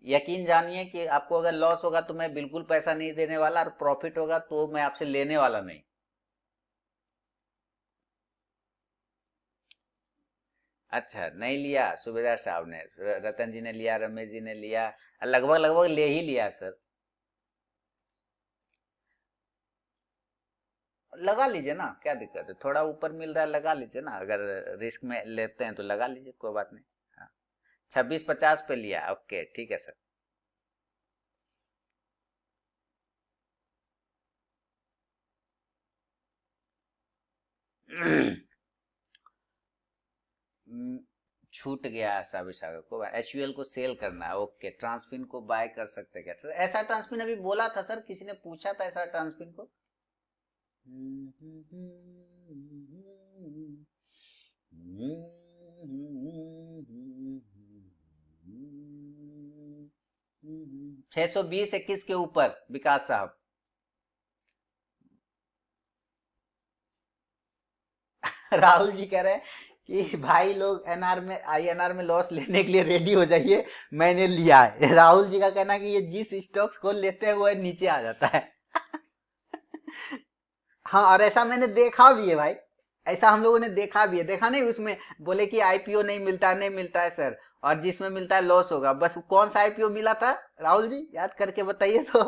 यकीन जानिए कि आपको अगर लॉस होगा तो मैं बिल्कुल पैसा नहीं देने वाला, और प्रॉफिट होगा तो मैं आपसे लेने वाला नहीं। अच्छा नहीं लिया, सुबेदार साहब ने, रतन जी ने लिया, रमेश जी ने लिया, लगभग लगभग ले ही लिया सर। लगा लीजिए ना, क्या दिक्कत है, थोड़ा ऊपर मिल रहा है लगा लीजिए ना, अगर रिस्क में लेते हैं तो लगा लीजिए, कोई बात नहीं। हाँ 2650 पे लिया, ओके ठीक है सर। छूट गया ऐसा भी सागर को, एचयूएल को सेल करना है, ओके। ट्रांसफिन को बाय कर सकते हैं क्या सर? ऐसा ट्रांसफिन अभी बोला था सर, किसी ने पूछा था ऐसा ट्रांसफिन को। छह सौ बीस 21 के ऊपर विकास साहब। राहुल जी कह रहे हैं कि भाई लोग एनआर में, आईएनआर में लॉस लेने के लिए रेडी हो जाइए, मैंने लिया है। राहुल जी का कहना है कि ये जिस स्टॉक्स को लेते हैं वो नीचे आ जाता है। हाँ और ऐसा मैंने देखा भी है भाई, ऐसा हम लोगों ने देखा भी है, देखा नहीं उसमें बोले कि आईपीओ नहीं मिलता, नहीं मिलता है सर, और जिसमें मिलता है लॉस होगा। बस कौन सा आईपीओ मिला था राहुल जी, याद करके बताइए तो।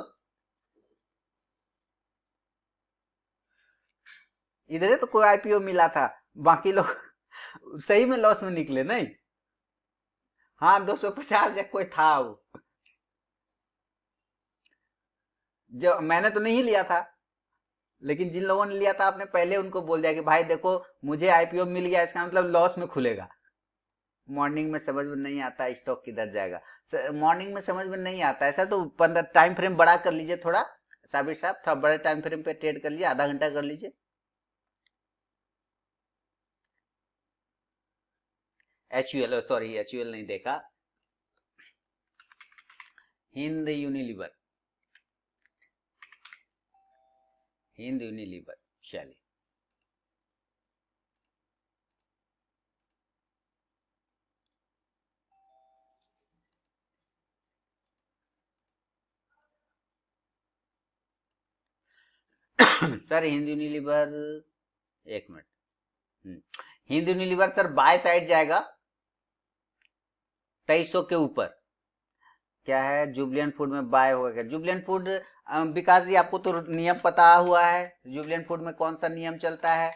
इधर तो कोई आईपीओ मिला था, बाकी लोग सही में लॉस में निकले नहीं। हाँ 250 या कोई था वो, जो मैंने तो नहीं लिया था, लेकिन जिन लोगों ने लिया था आपने पहले उनको बोल दिया कि भाई देखो मुझे आईपीओ मिल गया, इसका मतलब लॉस में खुलेगा। मॉर्निंग में समझ में नहीं आता स्टॉक किधर जाएगा, मॉर्निंग में समझ में नहीं आता है सर, तो 15 टाइम फ्रेम बड़ा कर लीजिए थोड़ा, साबिर साहब थोड़ा बड़े टाइम फ्रेम पे ट्रेड कर लीजिए, आधा घंटा कर लीजिए। एचयूएल, सॉरी एचयूएल नहीं देखा, हिंद यूनिलीवर, हिंद यूनिलीवर, चलिए। सर हिंद यूनिलीवर, एक minute, Hind Unilever sir by side जाएगा 2300 के ऊपर। क्या है जुबलियन फूड में बाय होगा, जुबलियन फूड, विकास जी आपको तो नियम पता हुआ है, जुबलियन फूड में कौन सा नियम चलता है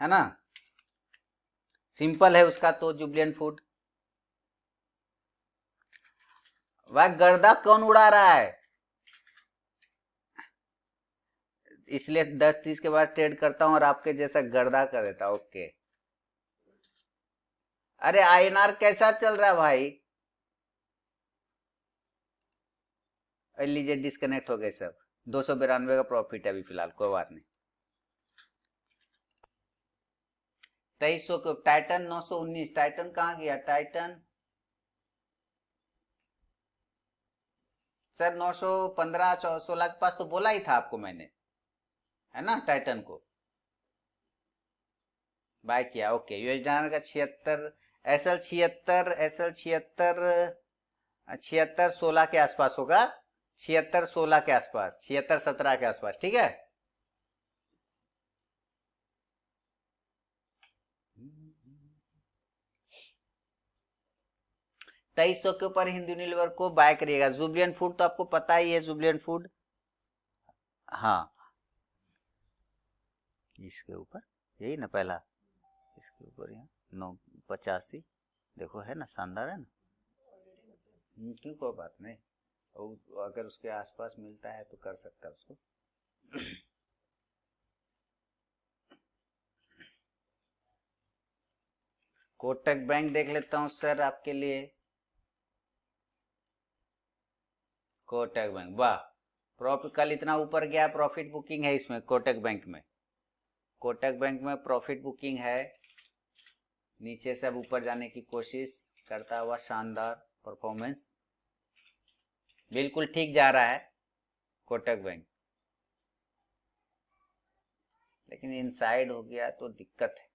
ना, सिंपल है उसका तो जुबलियन फूड। वह गर्दा कौन उड़ा रहा है, इसलिए 10:30 के बाद ट्रेड करता हूं और आपके जैसा गर्दा कर देता। ओके, अरे आईएनआर कैसा चल रहा है भाई, लीजिए डिस्कनेक्ट हो गए सब, 292 का प्रॉफिट है अभी फिलहाल, कोई बात नहीं। 2300 को टाइटन 919, टाइटन कहाँ गया टाइटन, सर 915 16 के पास तो बोला ही था आपको मैंने, है ना, टाइटन को बाय किया। ओके, यूएस डॉलर का 76, एसएल 76, एसएल 76, 76 16 के आसपास होगा, 76 16 के आसपास, 76 17 के आसपास, ठीक है। 2300 के ऊपर हिंदू यूनिलीवर को बाय करिएगा। जुबलियन फूड तो आपको पता ही है, जुबलियन फूड, हाँ इसके ऊपर, यही ना पहला, इसके ऊपर यहाँ 985, देखो है ना, शानदार है ना, क्यों कोई बात नहीं, अगर उसके आसपास मिलता है तो कर सकता है उसको। कोटक बैंक देख लेता हूं सर आपके लिए, कोटक बैंक, वाह, प्रॉफिट कल इतना ऊपर गया, प्रॉफिट बुकिंग है इसमें कोटक बैंक में, कोटक बैंक में प्रॉफिट बुकिंग है, नीचे से अब ऊपर जाने की कोशिश करता हुआ, शानदार परफॉर्मेंस, बिल्कुल ठीक जा रहा है कोटक बैंक, लेकिन इनसाइड हो गया तो दिक्कत है,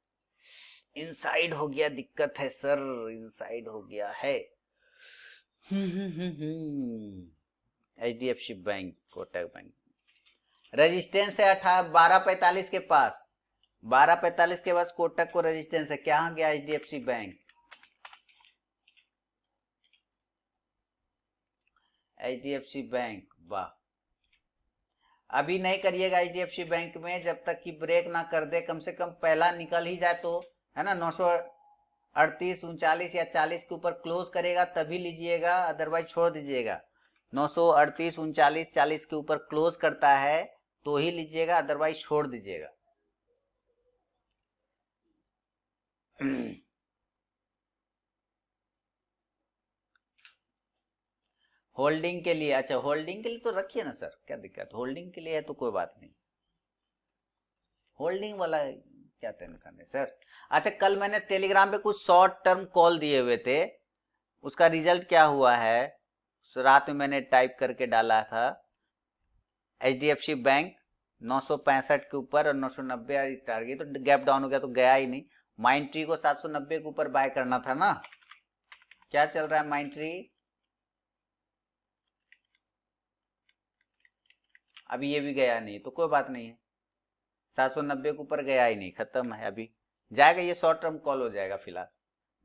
इनसाइड हो गया दिक्कत है सर, इनसाइड हो गया है। HDFC bank, Kotak bank, resistance है 1245 के पास, 1245 के पास कोटक को रेजिस्टेंस है, क्या गया एचडीएफसी बैंक, एचडीएफसी बैंक, वाह, अभी नहीं करिएगा एचडीएफसी बैंक में जब तक कि ब्रेक ना कर दे, कम से कम पहला निकल ही जाए तो, है ना, 938 39 या 40 के ऊपर क्लोज करेगा तभी लीजिएगा, अदरवाइज छोड़ दीजिएगा। 938 39 40 के ऊपर क्लोज करता है तो ही लीजिएगा, अदरवाइज छोड़ दीजिएगा। होल्डिंग के लिए, अच्छा होल्डिंग के लिए तो रखिए ना सर, क्या दिक्कत, होल्डिंग के लिए है तो कोई बात नहीं, होल्डिंग वाला क्या टेंशन है सर। अच्छा कल मैंने टेलीग्राम पे कुछ शॉर्ट टर्म कॉल दिए हुए थे, उसका रिजल्ट क्या हुआ है, रात में मैंने टाइप करके डाला था, एचडीएफसी बैंक 965 के ऊपर और 990 टारगेट, तो गैप डाउन हो गया तो गया ही नहीं। माइंड ट्री को 790 के ऊपर बाय करना था ना, क्या चल रहा है माइंड ट्री, अभी ये भी गया नहीं तो कोई बात नहीं है, 790 के ऊपर गया ही नहीं, खत्म है, अभी जाएगा, ये शॉर्ट टर्म कॉल हो जाएगा, फिलहाल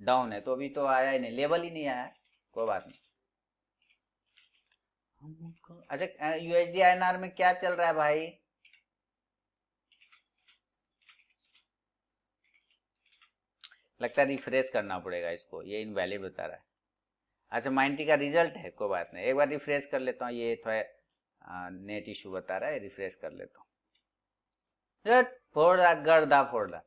डाउन है तो अभी तो आया ही नहीं, लेवल ही नहीं आया, कोई बात नहीं। अच्छा यूएसडी आईएनआर में क्या चल रहा है भाई, लगता है रिफ्रेश करना पड़ेगा इसको, ये इनवैलिड बता रहा है। अच्छा माइंटी का रिजल्ट है, कोई बात नहीं, एक बार रिफ्रेश कर लेता हूँ, ये थोड़ा नेट इशू बता रहा है, रिफ्रेश कर लेता हूँ। फोड़ रहा गर्दा फोड़ रहा।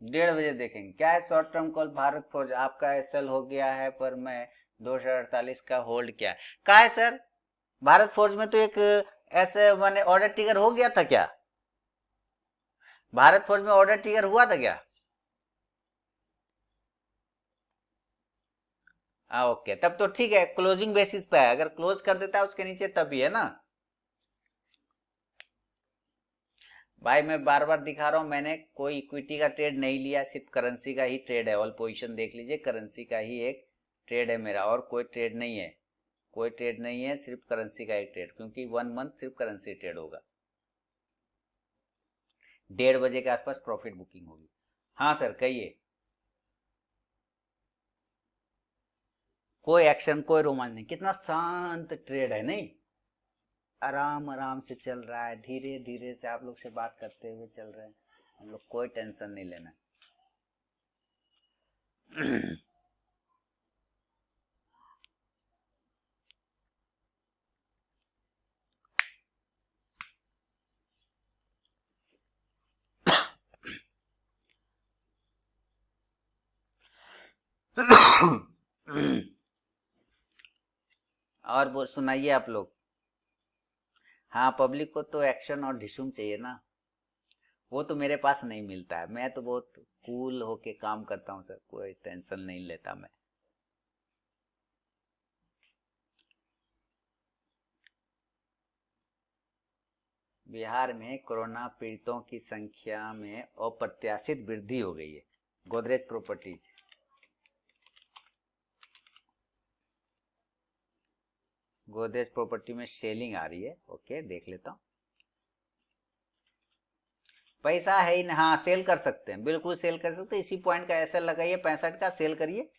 1:30 बजे देखेंगे क्या है। शॉर्ट टर्म कॉल भारत फौज, आपका एसएल हो गया है पर मैं 248 का होल्ड किया है। क्या है सर, भारत फौज में तो एक ऐसे मैंने ऑर्डर ट्रिगर हो गया था क्या? भारत फौज में ऑर्डर ट्रिगर हुआ था क्या? ओके, तब तो ठीक है, क्लोजिंग बेसिस पे है, अगर क्लोज कर देता है उसके नीचे तभी है ना। भाई मैं बार बार दिखा रहा हूं, मैंने कोई इक्विटी का ट्रेड नहीं लिया, सिर्फ करेंसी का ही ट्रेड है। ऑल पोजीशन देख लीजिए, करेंसी का ही एक ट्रेड है मेरा, और कोई ट्रेड नहीं है, कोई ट्रेड नहीं है, सिर्फ करेंसी का एक ट्रेड, क्योंकि 1 मंथ सिर्फ करेंसी ट्रेड होगा। 1:30 बजे के आसपास प्रॉफिट बुकिंग होगी। हाँ सर कहिए। कोई एक्शन, कोई रोमांच नहीं, कितना शांत ट्रेड है नहीं, आराम आराम से चल रहा है, धीरे धीरे से आप लोग से बात करते हुए चल रहे हैं हम लोग, कोई टेंशन नहीं लेना। और वो सुनाइए आप लोग। हाँ पब्लिक को तो एक्शन और ढिशुम चाहिए ना, वो तो मेरे पास नहीं मिलता है, मैं तो बहुत कूल होके काम करता हूँ सर, कोई टेंशन नहीं लेता मैं। बिहार में कोरोना पीड़ितों की संख्या में अप्रत्याशित वृद्धि हो गई है। गोदरेज प्रॉपर्टीज, गोदरेज प्रॉपर्टी में सेलिंग आ रही है, ओके देख लेता हूँ। पैसा है ही नहीं, हाँ सेल कर सकते हैं, बिल्कुल सेल कर सकते हैं, इसी पॉइंट का ऐसा लगाइए 65 का, सेल करिए।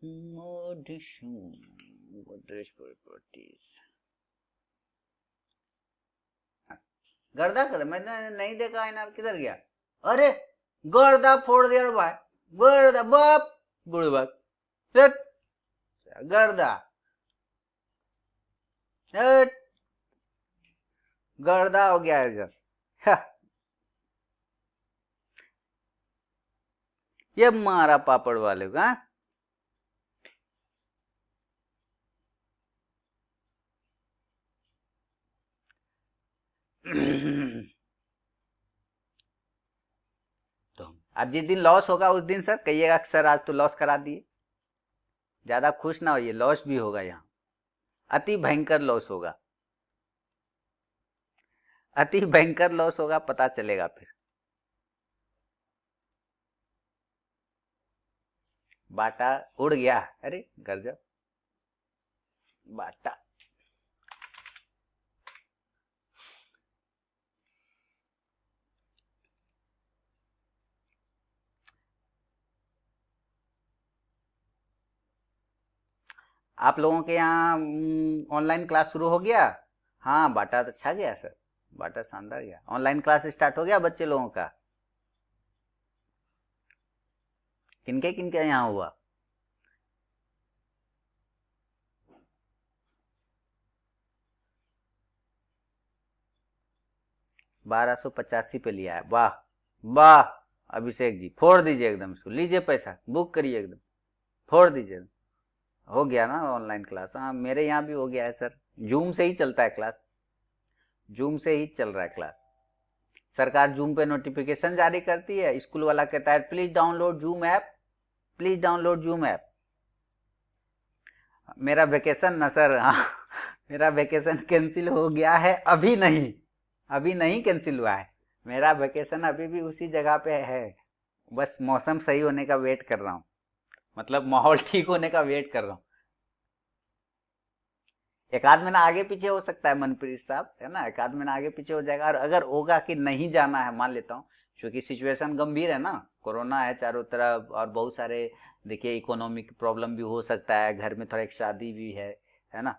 गोदरेज प्रॉपर्टीज गर्दा कर, मैंने नहीं देखा है ना, किधर गया? अरे गर्दा फोड़ दिया भाई, गर्दा बाप बुढ़ बाप, गर्दा गर्दा हो गया है। ये मारा पापड़ वाले का। तो आज जिस दिन लॉस होगा उस दिन सर कहिएगा सर आज तो लॉस करा दिए, ज्यादा खुश ना होइए, लॉस भी होगा यहाँ, अति भयंकर लॉस होगा, अति भयंकर लॉस होगा, पता चलेगा फिर। बाटा उड़ गया, अरे गजब बाटा। आप लोगों के यहाँ ऑनलाइन क्लास शुरू हो गया? हाँ बाटा तो अच्छा गया सर, बाटा शानदार गया, ऑनलाइन क्लास स्टार्ट हो गया बच्चे लोगों का। किनके किनके यहाँ हुआ? 1285 पे लिया है, वाह वाह। अभिषेक जी फोड़ दीजिए एकदम इसको, लीजिए पैसा बुक करिए एकदम, फोड़ दीजिए। हो गया ना ऑनलाइन क्लास? हाँ मेरे यहाँ भी हो गया है सर, जूम से ही चलता है क्लास, जूम से ही चल रहा है क्लास। सरकार जूम पे नोटिफिकेशन जारी करती है, स्कूल वाला कहता है please download zoom app, please download zoom app. मेरा वेकेशन ना सर, हाँ मेरा वेकेशन कैंसिल हो गया है, अभी नहीं, अभी नहीं कैंसिल हुआ है, मेरा वेकेशन अभी भी उसी जगह पे है, बस मौसम सही होने का वेट कर रहा हूँ, मतलब माहौल ठीक होने का वेट कर रहा हूँ। एक आध महीना आगे पीछे हो सकता है मनप्रीत साहब, है ना, एक आध महीना आगे पीछे हो जाएगा, और अगर होगा कि नहीं जाना है, मान लेता हूँ, क्योंकि सिचुएशन गंभीर है ना, कोरोना है चारों तरफ, और बहुत सारे देखिए इकोनॉमिक प्रॉब्लम भी हो सकता है, घर में थोड़ा एक शादी भी है ना।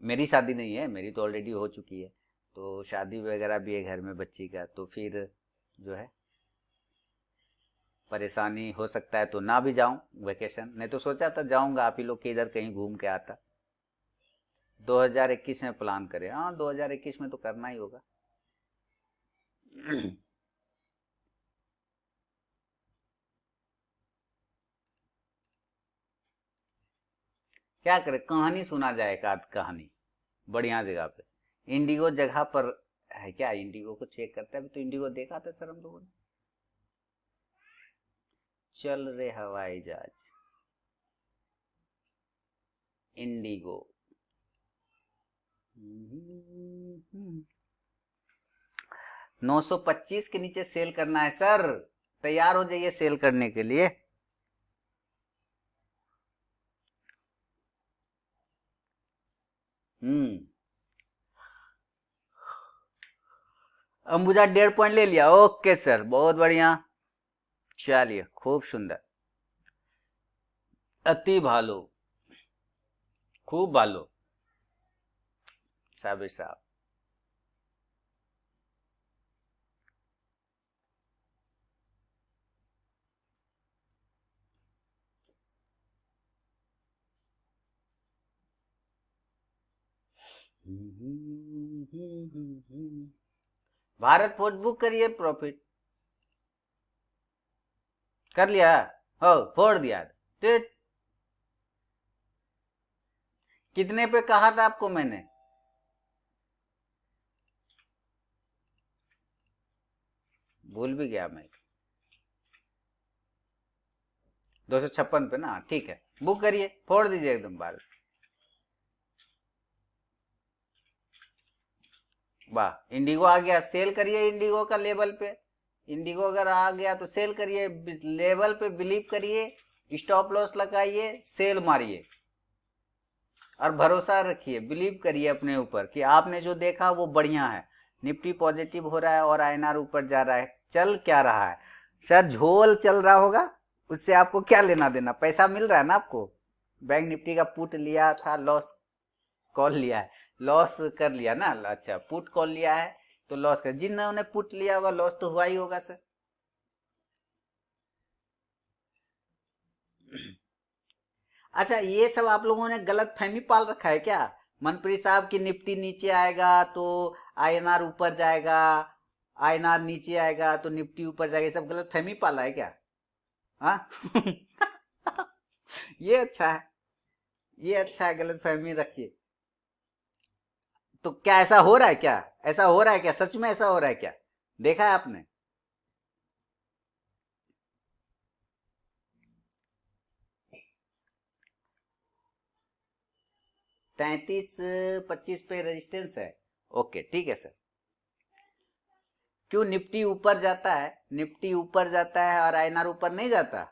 मेरी शादी नहीं है, मेरी तो ऑलरेडी हो चुकी है, तो शादी वगैरह भी है घर में बच्ची का, तो फिर जो है परेशानी हो सकता है तो ना भी जाऊं वेकेशन, नहीं तो सोचा था जाऊंगा आप ही लोग के इधर कहीं घूम के आता। 2021 में प्लान करें, हाँ 2021 में तो करना ही होगा। क्या करें, कहानी सुना जाए एक आध कहानी बढ़िया जगह पे। इंडिगो जगह पर है क्या, इंडिगो को चेक करते हैं। अभी तो इंडिगो देखा था सर हम लोगों ने। चल रहे हवाई जहाज इंडिगो। 925 के नीचे सेल करना है सर, तैयार हो जाइए सेल करने के लिए। हम्म अंबुजा 1.5 पॉइंट ले लिया, ओके सर बहुत बढ़िया। चलिए खूब सुंदर, अति भालो, खूब भालो साबिर साहब। भारत फोर्ज बुक करिए, प्रॉफिट कर लिया, हो फोड़ दिया। टिट, कितने पे कहा था आपको मैंने? भूल भी गया मैं। 256 पे ना, ठीक है बुक करिए, फोड़ दीजिए एकदम भारत। वाह, इंडिगो आ गया, सेल करिए इंडिगो का लेवल पे। इंडिगो अगर आ गया तो सेल करिए, लेवल पे बिलीव करिए, स्टॉप लॉस लगाइए, सेल मारिए और भरोसा रखिए, बिलीव करिए अपने ऊपर कि आपने जो देखा वो बढ़िया है। निफ्टी पॉजिटिव हो रहा है और आईएनआर ऊपर जा रहा है। चल क्या रहा है सर, झोल चल रहा होगा, उससे आपको क्या लेना देना, पैसा मिल रहा है ना आपको। बैंक निफ्टी का पुट लिया था, लॉस कॉल लिया है, लॉस कर लिया ना। अच्छा पुट कॉल लिया है तो लॉस कर, जिन्होंने पुट लिया होगा लॉस तो हुआ ही होगा सर। अच्छा ये सब आप लोगों ने गलत फहमी पाल रखा है क्या? मनप्रीत साहब की निफ्टी नीचे आएगा तो आईएनआर ऊपर जाएगा, आईएनआर नीचे आएगा तो निफ्टी ऊपर जाएगा, ये सब गलत फहमी पाला है क्या? हाँ ये अच्छा है, ये अच्छा है, गलत फहमी रखिए। तो क्या ऐसा हो रहा है क्या, ऐसा हो रहा है क्या, सच में ऐसा हो रहा है क्या, देखा है आपने? 33-25 पे रेजिस्टेंस है, ओके ठीक है सर। क्यों निफ्टी ऊपर जाता है, निफ्टी ऊपर जाता है और आईएनआर ऊपर नहीं जाता,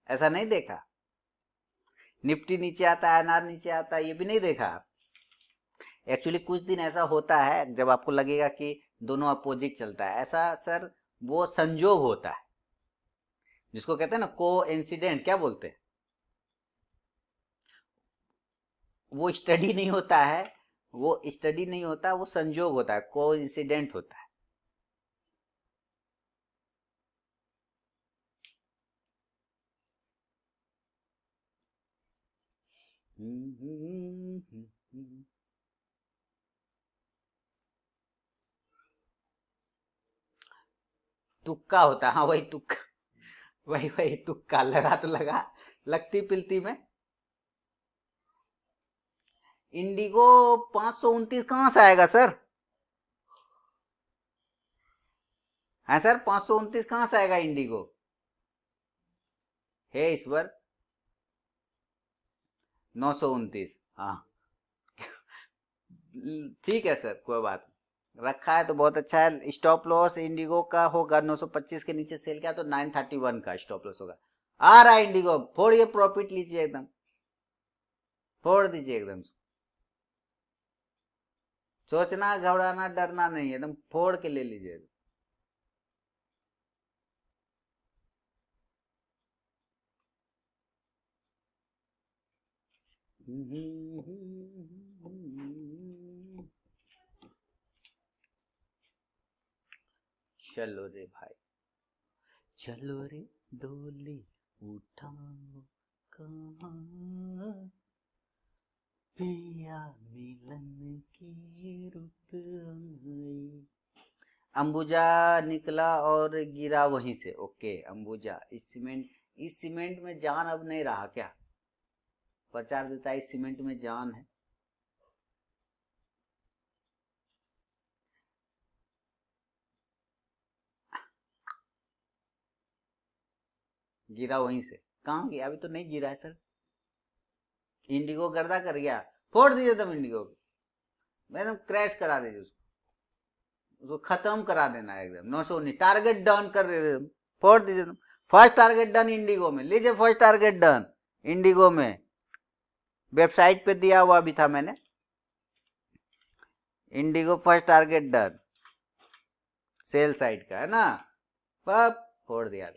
ऐसा नहीं देखा? निफ्टी नीचे आता है आईएनआर नीचे आता है, ये भी नहीं देखा आप? एक्चुअली कुछ दिन ऐसा होता है जब आपको लगेगा कि दोनों अपोजिट चलता है, ऐसा सर वो संजोग होता है, जिसको कहते हैं ना को इंसिडेंट, क्या बोलते हैं, वो स्टडी नहीं होता है, वो स्टडी नहीं होता, वो संजोग होता है, को इंसिडेंट होता है। तुक्का होता है, हाँ वही तुक्का, वही वही तुक्का लगा तो लगा, लगती पिलती में। इंडिगो 529 कहां से आएगा सर? है सर 529 कहां से आएगा इंडिगो? हे ईश्वर, 929, हाँ ठीक है सर कोई बात नहीं, रखा है तो बहुत अच्छा है। स्टॉप लॉस इंडिगो का होगा 925 के नीचे सेल किया तो 931 का स्टॉप लॉस होगा। आ रहा है इंडिगो, फोड़िए प्रॉफिट लीजिए एकदम, फोड़ दीजिए एकदम। सोचना घबराना डरना नहीं, एकदम फोड़ के ले लीजिए। चलो रे भाई, चलो रे डोली उठाओ कहाँ, पिया मिलन की रुत आई। अंबुजा निकला और गिरा वहीं से। ओके अंबुजा, इस सीमेंट में जान अब नहीं रहा क्या? प्रचार देता है इस सीमेंट में जान है। गिरा वहीं से, कहाँ गया? अभी तो नहीं गिरा है सर। इंडिगो गर्दा कर गया, फोड़ दीजिए तुम इंडिगो को, मैडम क्रैश करा दीजिए उसको खत्म करा देना है एकदम। 919 टारगेट डन कर दे, फोड़ दीजिए तुम। फर्स्ट टारगेट डन इंडिगो में, लीजिए फर्स्ट टारगेट डन इंडिगो में, वेबसाइट पे दिया हुआ भी था मैंने। Indigo first target done, sell side का है ना, पप फोड़ दिया।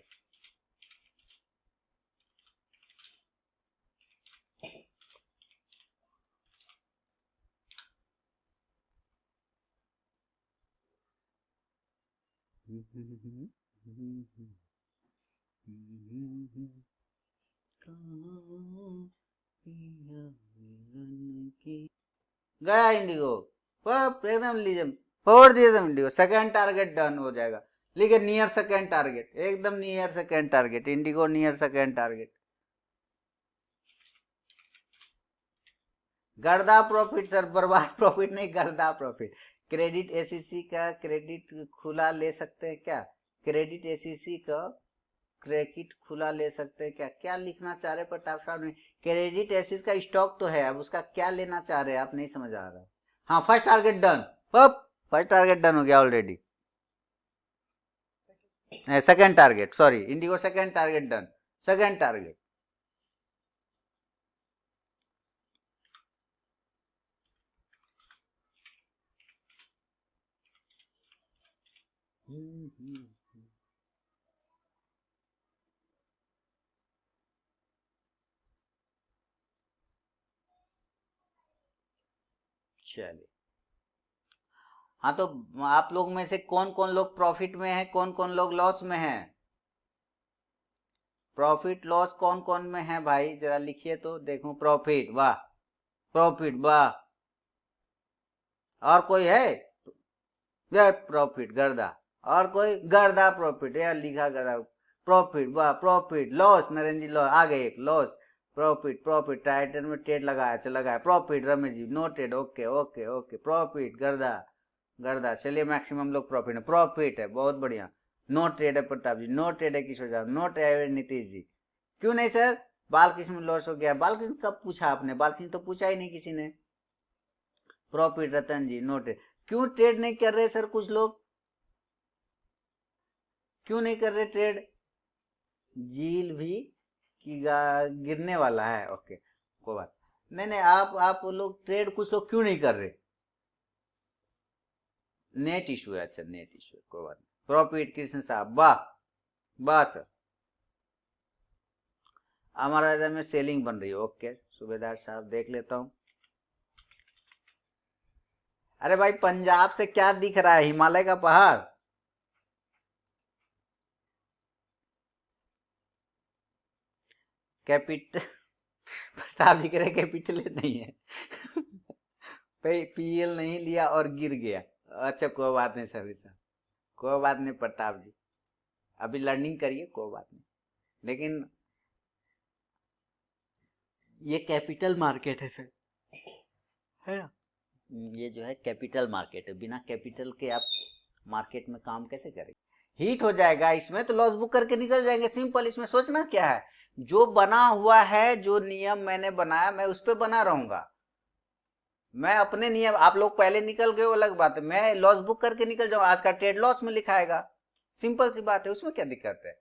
गया इंडिगो, एकदम लीजिए, फोड़ दिए एकदम इंडिगो। सेकंड टारगेट डन हो जाएगा, लिखिए नियर सेकंड टारगेट, एकदम near second target, Indigo near second target. गर्दा प्रॉफिट सर, बर्बाद प्रॉफिट नहीं, गर्दा प्रॉफिट। क्रेडिट एसीसी का क्रेडिट खुला ले सकते हैं क्या? क्रेडिट एसीसी का क्रेडिट खुला ले सकते हैं क्या? क्या लिखना चाह रहे प्रताप साहब ने? क्रेडिट एसिस का स्टॉक तो है, अब उसका क्या लेना चाह रहे हैं आप, नहीं समझ आ रहा। हाँ first target done, first target done हो गया already. Second target, sorry Indigo second target done, second target. चलिए, हाँ तो आप लोग में से कौन कौन लोग प्रॉफिट में है, कौन कौन लोग लॉस में है? प्रॉफिट लॉस कौन कौन में है भाई, जरा लिखिए तो देखूं। प्रॉफिट, वाह, प्रॉफिट, वाह। और कोई है? ये प्रॉफिट गर्दा, और कोई? गर्दा प्रॉफिट, यार लिखा गर्दा प्रॉफिट, वाह। Profit loss, Narendra ji loss, आ गए एक लॉस। प्रॉफिट, प्रॉफिट टाइटल में टेड लगाया, चल लगाया। Profit Ramesh ji noted, okay okay okay. Profit गर्दा, गर्दा, चलिए मैक्सिमम लोग प्रॉफिट है, प्रॉफिट है, बहुत बढ़िया। नो ट्रेड है प्रताप जी, नो ट्रेड है किशोर साहब, नो ट्रेड है नीतीश जी। क्यों नहीं सर? बालकृष्ण में लॉस हो गया। बालकृष्ण कब पूछा आपने? बालकृष्ण तो पूछा ही नहीं किसी ने। प्रॉफिट रतन जी नो ट्रेड। क्यों ट्रेड नहीं कर रहे सर कुछ लोग? क्यों नहीं कर रहे ट्रेड? झील भी की गिरने वाला है, ओके कोई बात नहीं। नहीं आप लोग ट्रेड कुछ लोग क्यों नहीं कर रहे? नेट इशू है, अच्छा नेट इशू है, कोई बात नहीं। प्रॉफिट कृष्ण साहब, वाह वाह सर। हमारा में सेलिंग बन रही है, ओके सूबेदार साहब देख लेता हूं। अरे भाई पंजाब से क्या दिख रहा है? हिमालय का पहाड़। कैपिटल प्रताप जी कह रहे कैपिटल नहीं है पीएल नहीं लिया और गिर गया। अच्छा कोई बात नहीं सर, कोई बात नहीं प्रताप जी, अभी लर्निंग करिए, कोई बात नहीं। लेकिन ये कैपिटल मार्केट है सर, है ना? ये जो है कैपिटल मार्केट है, बिना कैपिटल के आप मार्केट में काम कैसे करेंगे? हिट हो जाएगा इसमें तो लॉस बुक करके निकल जाएंगे, सिंपल। इसमें सोचना क्या है? जो बना हुआ है, जो नियम मैंने बनाया, मैं उस पर बना रहूंगा। मैं अपने नियम, आप लोग पहले निकल गए वो अलग बात है, मैं लॉस बुक करके निकल जाऊँ, आज का ट्रेड लॉस में लिखाएगा, सिंपल सी बात है, उसमें क्या दिक्कत है?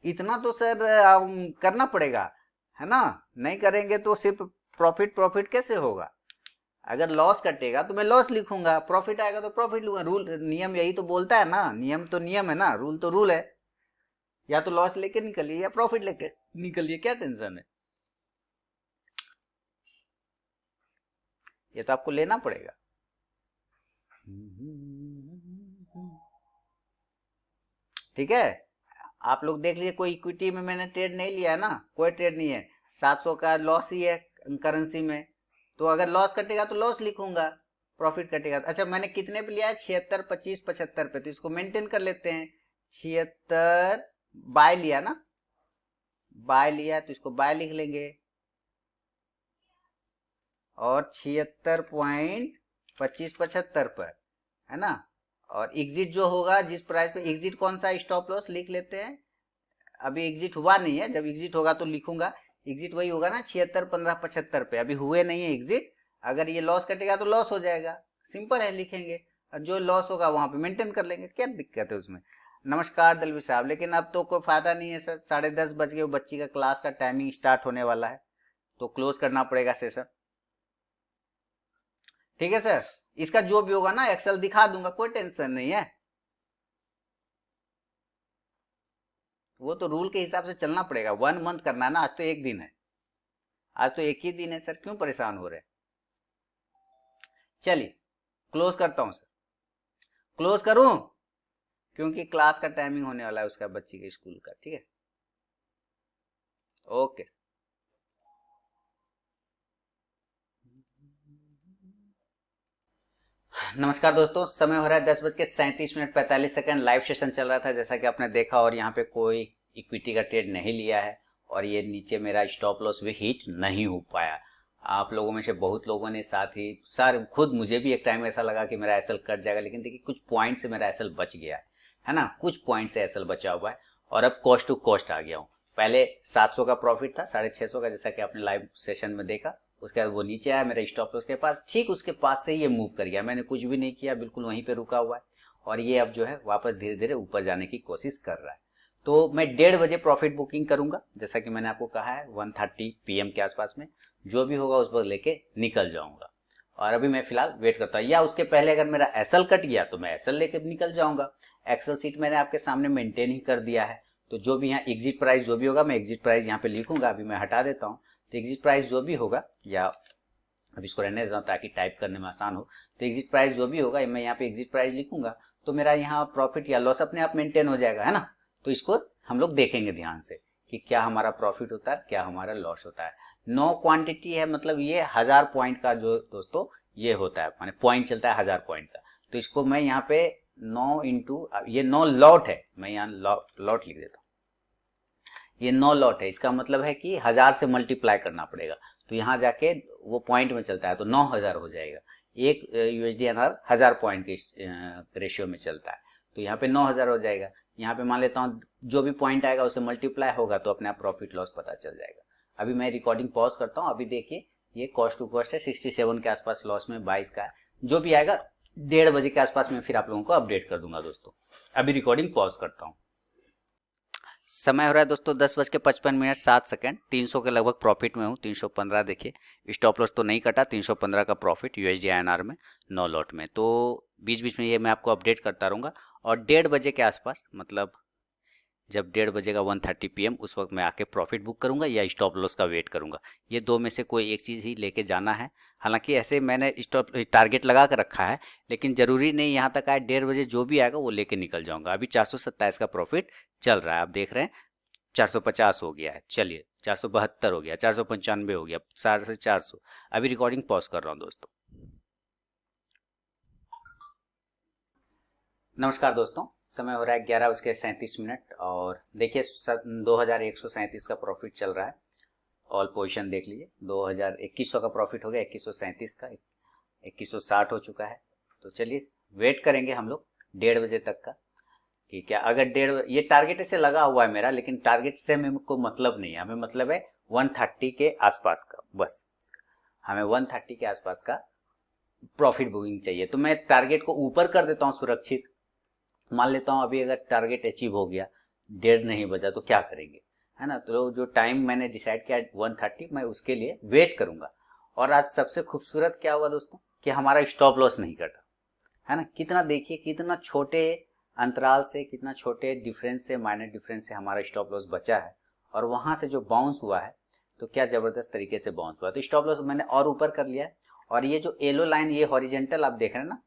इतना तो सर करना पड़ेगा, है ना? नहीं करेंगे तो सिर्फ प्रॉफिट प्रॉफिट कैसे होगा? अगर लॉस कटेगा तो मैं लॉस लिखूंगा, प्रॉफिट आएगा तो प्रॉफिट लूंगा। रूल नियम यही तो बोलता है ना, नियम तो नियम है ना, रूल तो रूल है। या तो लॉस लेके निकलिए या प्रॉफिट लेके निकलिए, क्या टेंशन है? ये तो आपको लेना पड़ेगा। ठीक है, आप लोग देख लीजिए, कोई इक्विटी में मैंने ट्रेड नहीं लिया है ना, कोई ट्रेड नहीं है, 700 का लॉस ही है करेंसी में, तो अगर लॉस कटेगा तो लॉस लिखूंगा, प्रॉफिट कटेगा। अच्छा मैंने कितने पे लिया है, 76, 25, 75 पे, तो इसको मेंटेन कर लेते हैं। 76 बाय लिया ना, बाय लिया तो इसको बाय लिख लेंगे, और 76.2575 पर, है ना। और एग्जिट जो होगा जिस प्राइस पे, एग्जिट कौन सा, स्टॉप लॉस लिख लेते हैं। अभी एग्जिट हुआ नहीं है, जब एग्जिट होगा तो लिखूंगा। एग्जिट वही होगा ना 76, 15, 75 पे, अभी हुए नहीं है एग्जिट। अगर ये लॉस कटेगा तो लॉस हो जाएगा, सिंपल है, लिखेंगे। और जो लॉस होगा वहां पे मेंटेन कर लेंगे, क्या दिक्कत है उसमें। नमस्कार दलवी साहब, लेकिन अब तो कोई फायदा नहीं है सर, 10:30 बज गए, बच्ची का क्लास का टाइमिंग स्टार्ट होने वाला है, तो क्लोज करना पड़ेगा सेशन। ठीक है सर, इसका जो भी होगा ना एक्सेल दिखा दूंगा, कोई टेंशन नहीं है। वो तो रूल के हिसाब से चलना पड़ेगा, 1 मंथ करना है ना, आज तो एक दिन है, आज तो एक ही दिन है सर, क्यों परेशान हो रहे हैं। चलिए क्लोज करता हूं सर, क्लोज करूं, क्योंकि क्लास का टाइमिंग होने वाला है उसका, बच्ची के स्कूल का। ठीक है, ओके। नमस्कार दोस्तों, समय हो रहा है 10:37:45, लाइव सेशन चल रहा था जैसा कि आपने देखा, और यहाँ पे कोई इक्विटी का ट्रेड नहीं लिया है, और ये नीचे मेरा स्टॉप लॉस भी हिट नहीं हो पाया। आप लोगों में से बहुत लोगों ने, साथ ही सर खुद मुझे भी एक टाइम ऐसा लगा कि मेरा एसएल कट जाएगा, लेकिन देखिए कुछ पॉइंट से मेरा एसएल बच गया है ना, कुछ पॉइंट से एसएल बचा हुआ है, और अब कॉस्ट टू कॉस्ट आ गया हूँ। पहले 700 का प्रॉफिट था, 650 का, जैसा कि आपने लाइव सेशन में देखा। उसके बाद वो नीचे आया मेरा स्टॉप लॉस के पास, ठीक उसके पास से ये मूव कर गया, मैंने कुछ भी नहीं किया, बिल्कुल वहीं पे रुका हुआ है, और ये अब जो है वापस धीरे धीरे ऊपर जाने की कोशिश कर रहा है। तो मैं 1:30 बजे प्रॉफिट बुकिंग करूंगा, जैसा कि मैंने आपको कहा है, 1:30 PM के आसपास में जो भी होगा उस वक्त लेके निकल जाऊंगा। और अभी मैं फिलहाल वेट करता हूँ, या उसके पहले अगर मेरा एसएल कट गया तो मैं एसएल लेके निकल जाऊंगा। एक्सेल सीट मैंने आपके सामने मेंटेन ही कर दिया है, तो जो भी यहाँ एग्जिट प्राइस जो भी होगा, मैं एग्जिट प्राइस यहाँ पे लिखूंगा, अभी मैं हटा देता हूँ। तो एग्जिट प्राइस जो भी होगा, या अब इसको रहने देता हूँ ताकि टाइप करने में आसान हो, तो एग्जिट प्राइस जो भी होगा मैं यहाँ पे एग्जिट प्राइस लिखूंगा, तो मेरा यहाँ प्रॉफिट या लॉस अपने आप मेंटेन हो जाएगा, है ना। तो इसको हम लोग देखेंगे ध्यान से कि क्या हमारा प्रॉफिट होता है, क्या हमारा लॉस होता है। नो क्वांटिटी है, मतलब ये 1000 पॉइंट का जो दोस्तों ये होता है, माने पॉइंट चलता है 1000 पॉइंट का। तो इसको मैं यहाँ पे 9 इंटू, ये 9 लॉट है, मैं यहाँ लॉट लिख देता हूँ, ये 9 लॉट है, इसका मतलब है कि 1000 से मल्टीप्लाई करना पड़ेगा, तो यहाँ जाके वो पॉइंट में चलता है, तो 9000 हो जाएगा। एक USD/NR 1000 पॉइंट के रेशियो में चलता है, तो यहाँ पे 9000 हो जाएगा। यहाँ पे मान लेता हूँ जो भी पॉइंट आएगा उसे मल्टीप्लाई होगा, तो अपने आप प्रॉफिट लॉस पता चल जाएगा। अभी मैं रिकॉर्डिंग पॉज करता हूँ, अभी देखिए ये कॉस्ट टू कॉस्ट है, 67 के आसपास लॉस में 22 का है, जो भी आएगा 1:30 बजे के आसपास में फिर आप लोगों को अपडेट कर दूंगा दोस्तों। अभी रिकॉर्डिंग पॉज करता हूँ। समय हो रहा है दोस्तों 10:55, 300 के लगभग प्रॉफिट में हूँ, 315 देखिए, स्टॉप लॉस तो नहीं कटा, 315 का प्रॉफिट USD/NR में 9 लॉट में। तो बीच बीच में ये मैं आपको अपडेट करता रहूँगा, और 1:30 बजे के आसपास, मतलब जब 1:30 बजेगा 1:30 PM, उस वक्त मैं आके प्रॉफिट बुक करूंगा या स्टॉप लॉस का वेट करूंगा, ये दो में से कोई एक चीज़ ही लेके जाना है। हालांकि ऐसे मैंने स्टॉप टारगेट लगा कर रखा है, लेकिन ज़रूरी नहीं यहाँ तक आए, 1:30 बजे जो भी आएगा वो लेके निकल जाऊंगा। अभी 427 का प्रॉफिट चल रहा है, आप देख रहे हैं 450 हो गया है, चलिए 472 हो गया, 495 हो गया, 450। अभी रिकॉर्डिंग पॉज कर रहा हूँ दोस्तों। नमस्कार दोस्तों, समय हो रहा है 11:37, और देखिए 2137 का प्रॉफिट चल रहा है। ऑल पोजीशन देख लीजिए, 2100 का प्रॉफिट हो गया, 2137 का, 2160 हो चुका है। तो चलिए वेट करेंगे हम लोग 1:30 बजे तक का, ठीक है। अगर 1:30, ये टारगेट ऐसे लगा हुआ है मेरा, लेकिन टारगेट से हमें को मतलब नहीं है, हमें मतलब है 130 के आसपास का, बस हमें 130 के आसपास का प्रॉफिट बुकिंग चाहिए। तो मैं टारगेट को ऊपर कर देता हूँ सुरक्षित, मान लेता हूँ अभी अगर टारगेट अचीव हो गया, 1:30 नहीं बजा, तो क्या करेंगे, है ना। तो जो टाइम मैंने डिसाइड किया 130, मैं उसके लिए वेट करूंगा। और आज सबसे खूबसूरत क्या हुआ दोस्तों कि हमारा स्टॉप लॉस नहीं कटा, है ना। कितना देखिए, कितना छोटे अंतराल से, कितना छोटे डिफरेंस से, माइनर डिफरेंस से हमारा स्टॉप लॉस बचा है, और वहां से जो बाउंस हुआ है, तो क्या जबरदस्त तरीके से बाउंस हुआ। तो स्टॉप लॉस मैंने और ऊपर कर लिया है, और ये जो येलो लाइन, ये हॉरिजेंटल आप देख रहे हैं ना,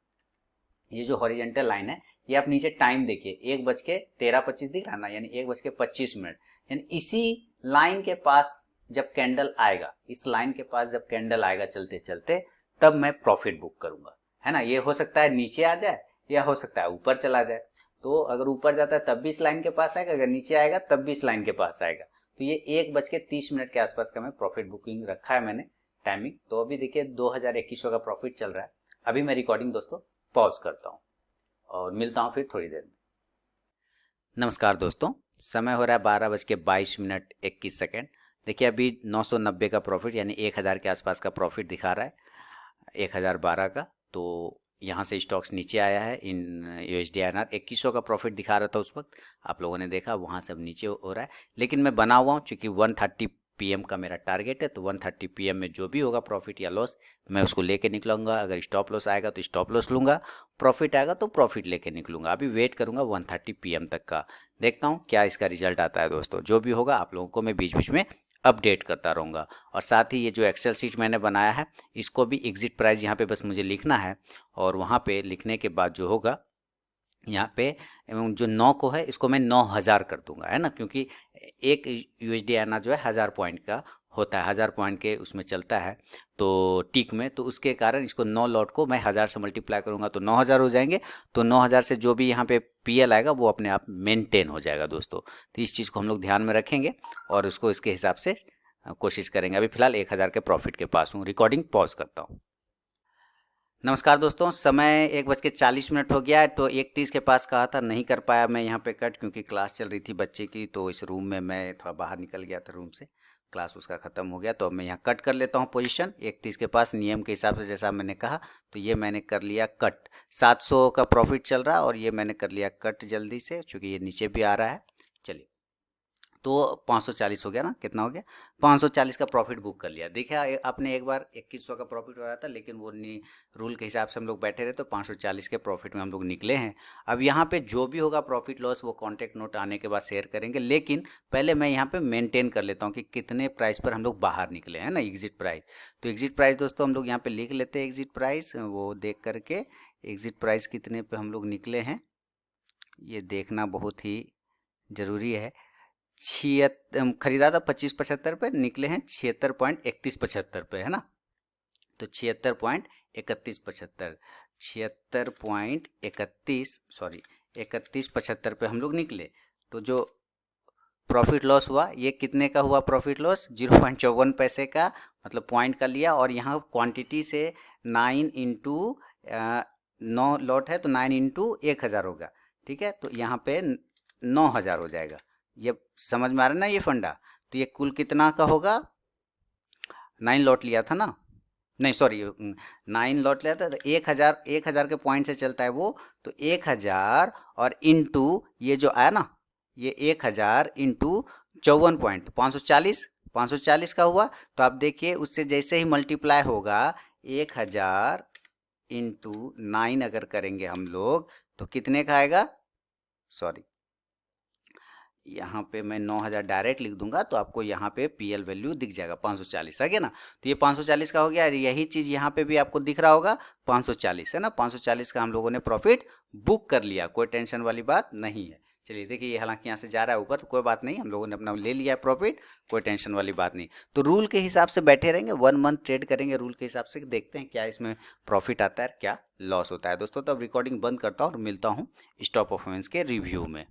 ये जो हॉरिजेंटल लाइन है, ये आप नीचे टाइम देखिए 1:13:25 दिख रहा है ना, यानी 1:25, यानी इसी लाइन के पास जब कैंडल आएगा, इस लाइन के पास जब कैंडल आएगा चलते चलते, तब मैं प्रॉफिट बुक करूंगा, है ना। ये हो सकता है नीचे आ जाए या हो सकता है ऊपर चला जाए। तो अगर ऊपर जाता है तब भी इस लाइन के पास आएगा, अगर नीचे आएगा तब भी इस लाइन के पास आएगा। तो ये 1:30 के आसपास का मैं प्रॉफिट बुकिंग रखा है मैंने टाइमिंग। तो अभी देखिए 2021 का प्रॉफिट चल रहा है। अभी मैं रिकॉर्डिंग दोस्तों पॉज करता हूँ और मिलता हूँ फिर थोड़ी देर में। नमस्कार दोस्तों, समय हो रहा है 12:22:21। देखिए अभी 990 का प्रॉफिट यानी 1000 के आसपास का प्रॉफिट दिखा रहा है, 1012 का। तो यहाँ से स्टॉक्स नीचे आया है इन USD INR। 2100 का प्रॉफिट दिखा रहा था उस वक्त, आप लोगों ने देखा, वहाँ से अब नीचे हो रहा है। लेकिन मैं बना हुआ हूँ चूँकि 1:30 PM का मेरा टारगेट है, तो 1:30 PM में जो भी होगा प्रॉफिट या लॉस मैं उसको लेके निकलूंगा। अगर स्टॉप लॉस आएगा तो स्टॉप लॉस लूँगा, प्रॉफिट आएगा तो प्रॉफिट लेके निकलूंगा। अभी वेट करूँगा 1:30 PM तक का, देखता हूँ क्या इसका रिजल्ट आता है दोस्तों। जो भी होगा आप लोगों को मैं बीच बीच में अपडेट करता रहूँगा। और साथ ही ये जो एक्सेल शीट मैंने बनाया है, इसको भी एग्जिट प्राइस यहाँ पे बस मुझे लिखना है, और वहाँ पे लिखने के बाद जो होगा यहाँ पे जो 9 को है इसको मैं 9000 कर दूंगा, है ना, क्योंकि एक USD INR जो है 1000 पॉइंट का होता है, 1000 पॉइंट के उसमें चलता है तो टिक में। तो उसके कारण इसको 9 लॉट को मैं 1000 से मल्टीप्लाई करूंगा तो 9000 हो जाएंगे। तो 9000 से जो भी यहाँ पे PL आएगा वो अपने आप मेंटेन हो जाएगा दोस्तों। तो इस चीज़ को हम लोग ध्यान में रखेंगे और उसको इसके हिसाब से कोशिश करेंगे। अभी फिलहाल 1000 के प्रॉफिट के पास हूँ। रिकॉर्डिंग पॉज करता हूँ। नमस्कार दोस्तों, समय 1:40 हो गया है। तो 1:30 के पास कहा था, नहीं कर पाया मैं यहाँ पे कट, क्योंकि क्लास चल रही थी बच्चे की। तो इस रूम में मैं थोड़ा बाहर निकल गया था रूम से, क्लास उसका ख़त्म हो गया। तो अब मैं यहाँ कट कर लेता हूँ पोजीशन 1:30 के पास नियम के हिसाब से, जैसा मैंने कहा। तो ये मैंने कर लिया कट, 700 का प्रॉफिट चल रहा है और ये मैंने कर लिया कट जल्दी से, चूँकि ये नीचे भी आ रहा है। चलिए, तो 540 हो गया ना, कितना हो गया, 540 का प्रॉफिट बुक कर लिया। देखिए आपने एक बार 2100 का प्रॉफिट हो रहा था, लेकिन वो रूल के हिसाब से हम लोग बैठे रहे, तो 540 के प्रॉफिट में हम लोग निकले हैं। अब यहाँ पे जो भी होगा प्रॉफिट लॉस वो कॉन्टैक्ट नोट आने के बाद शेयर करेंगे, लेकिन पहले मैं यहाँ पे मेंटेन कर लेता हूँ कि कितने प्राइस पर हम लोग बाहर निकले हैं ना, एग्जिट प्राइस। तो एग्जिट प्राइस दोस्तों हम लोग यहाँ पे लिख लेते हैं, एग्जिट प्राइस वो देख करके, एग्जिट प्राइस कितने पे हम लोग निकले हैं ये देखना बहुत ही ज़रूरी है। खरीदा था 2575 पे, निकले हैं 76.3175 पे, है ना। तो 76.3175, 3175 पे हम लोग निकले। तो जो प्रॉफिट लॉस हुआ ये कितने का हुआ, प्रॉफिट लॉस 0.54 पैसे का, मतलब पॉइंट का लिया। और यहाँ क्वांटिटी से 9 इंटू 9 लॉट है तो 9 इंटू 1000 होगा, ठीक है। तो यहाँ पे 9000 हो जाएगा। ये समझ में आ रहा है ना ये फंडा। तो ये कुल कितना का होगा, 9 लॉट लिया था ना, नहीं सॉरी 9 लॉट लिया था, तो 1000 के पॉइंट से चलता है वो। तो 1000 और इंटू ये जो आया ना, ये 1000 इंटू 54 पॉइंट, 540 का हुआ। तो आप देखिए उससे जैसे ही मल्टीप्लाई होगा 1000 इंटू 9 अगर करेंगे हम लोग तो कितने का आएगा, सॉरी यहाँ पे मैं 9000 डायरेक्ट लिख दूंगा तो आपको यहाँ पे PL वैल्यू दिख जाएगा 540, है क्या ना। तो ये 540 का हो गया। यही चीज़ यहाँ पे भी आपको दिख रहा होगा 540, है ना। 540 का हम लोगों ने प्रॉफिट बुक कर लिया, कोई टेंशन वाली बात नहीं है। चलिए देखिए, ये हालांकि यहाँ से जा रहा है ऊपर तो कोई बात नहीं, हम लोगों ने अपना ले लिया प्रॉफिट, कोई टेंशन वाली बात नहीं। तो रूल के हिसाब से बैठे रहेंगे, 1 मंथ ट्रेड करेंगे रूल के हिसाब से, देखते हैं क्या इसमें प्रॉफिट आता है क्या लॉस होता है दोस्तों। तो अब रिकॉर्डिंग बंद करता हूँ और मिलता हूँ स्टॉक परफॉर्मेंस के रिव्यू में।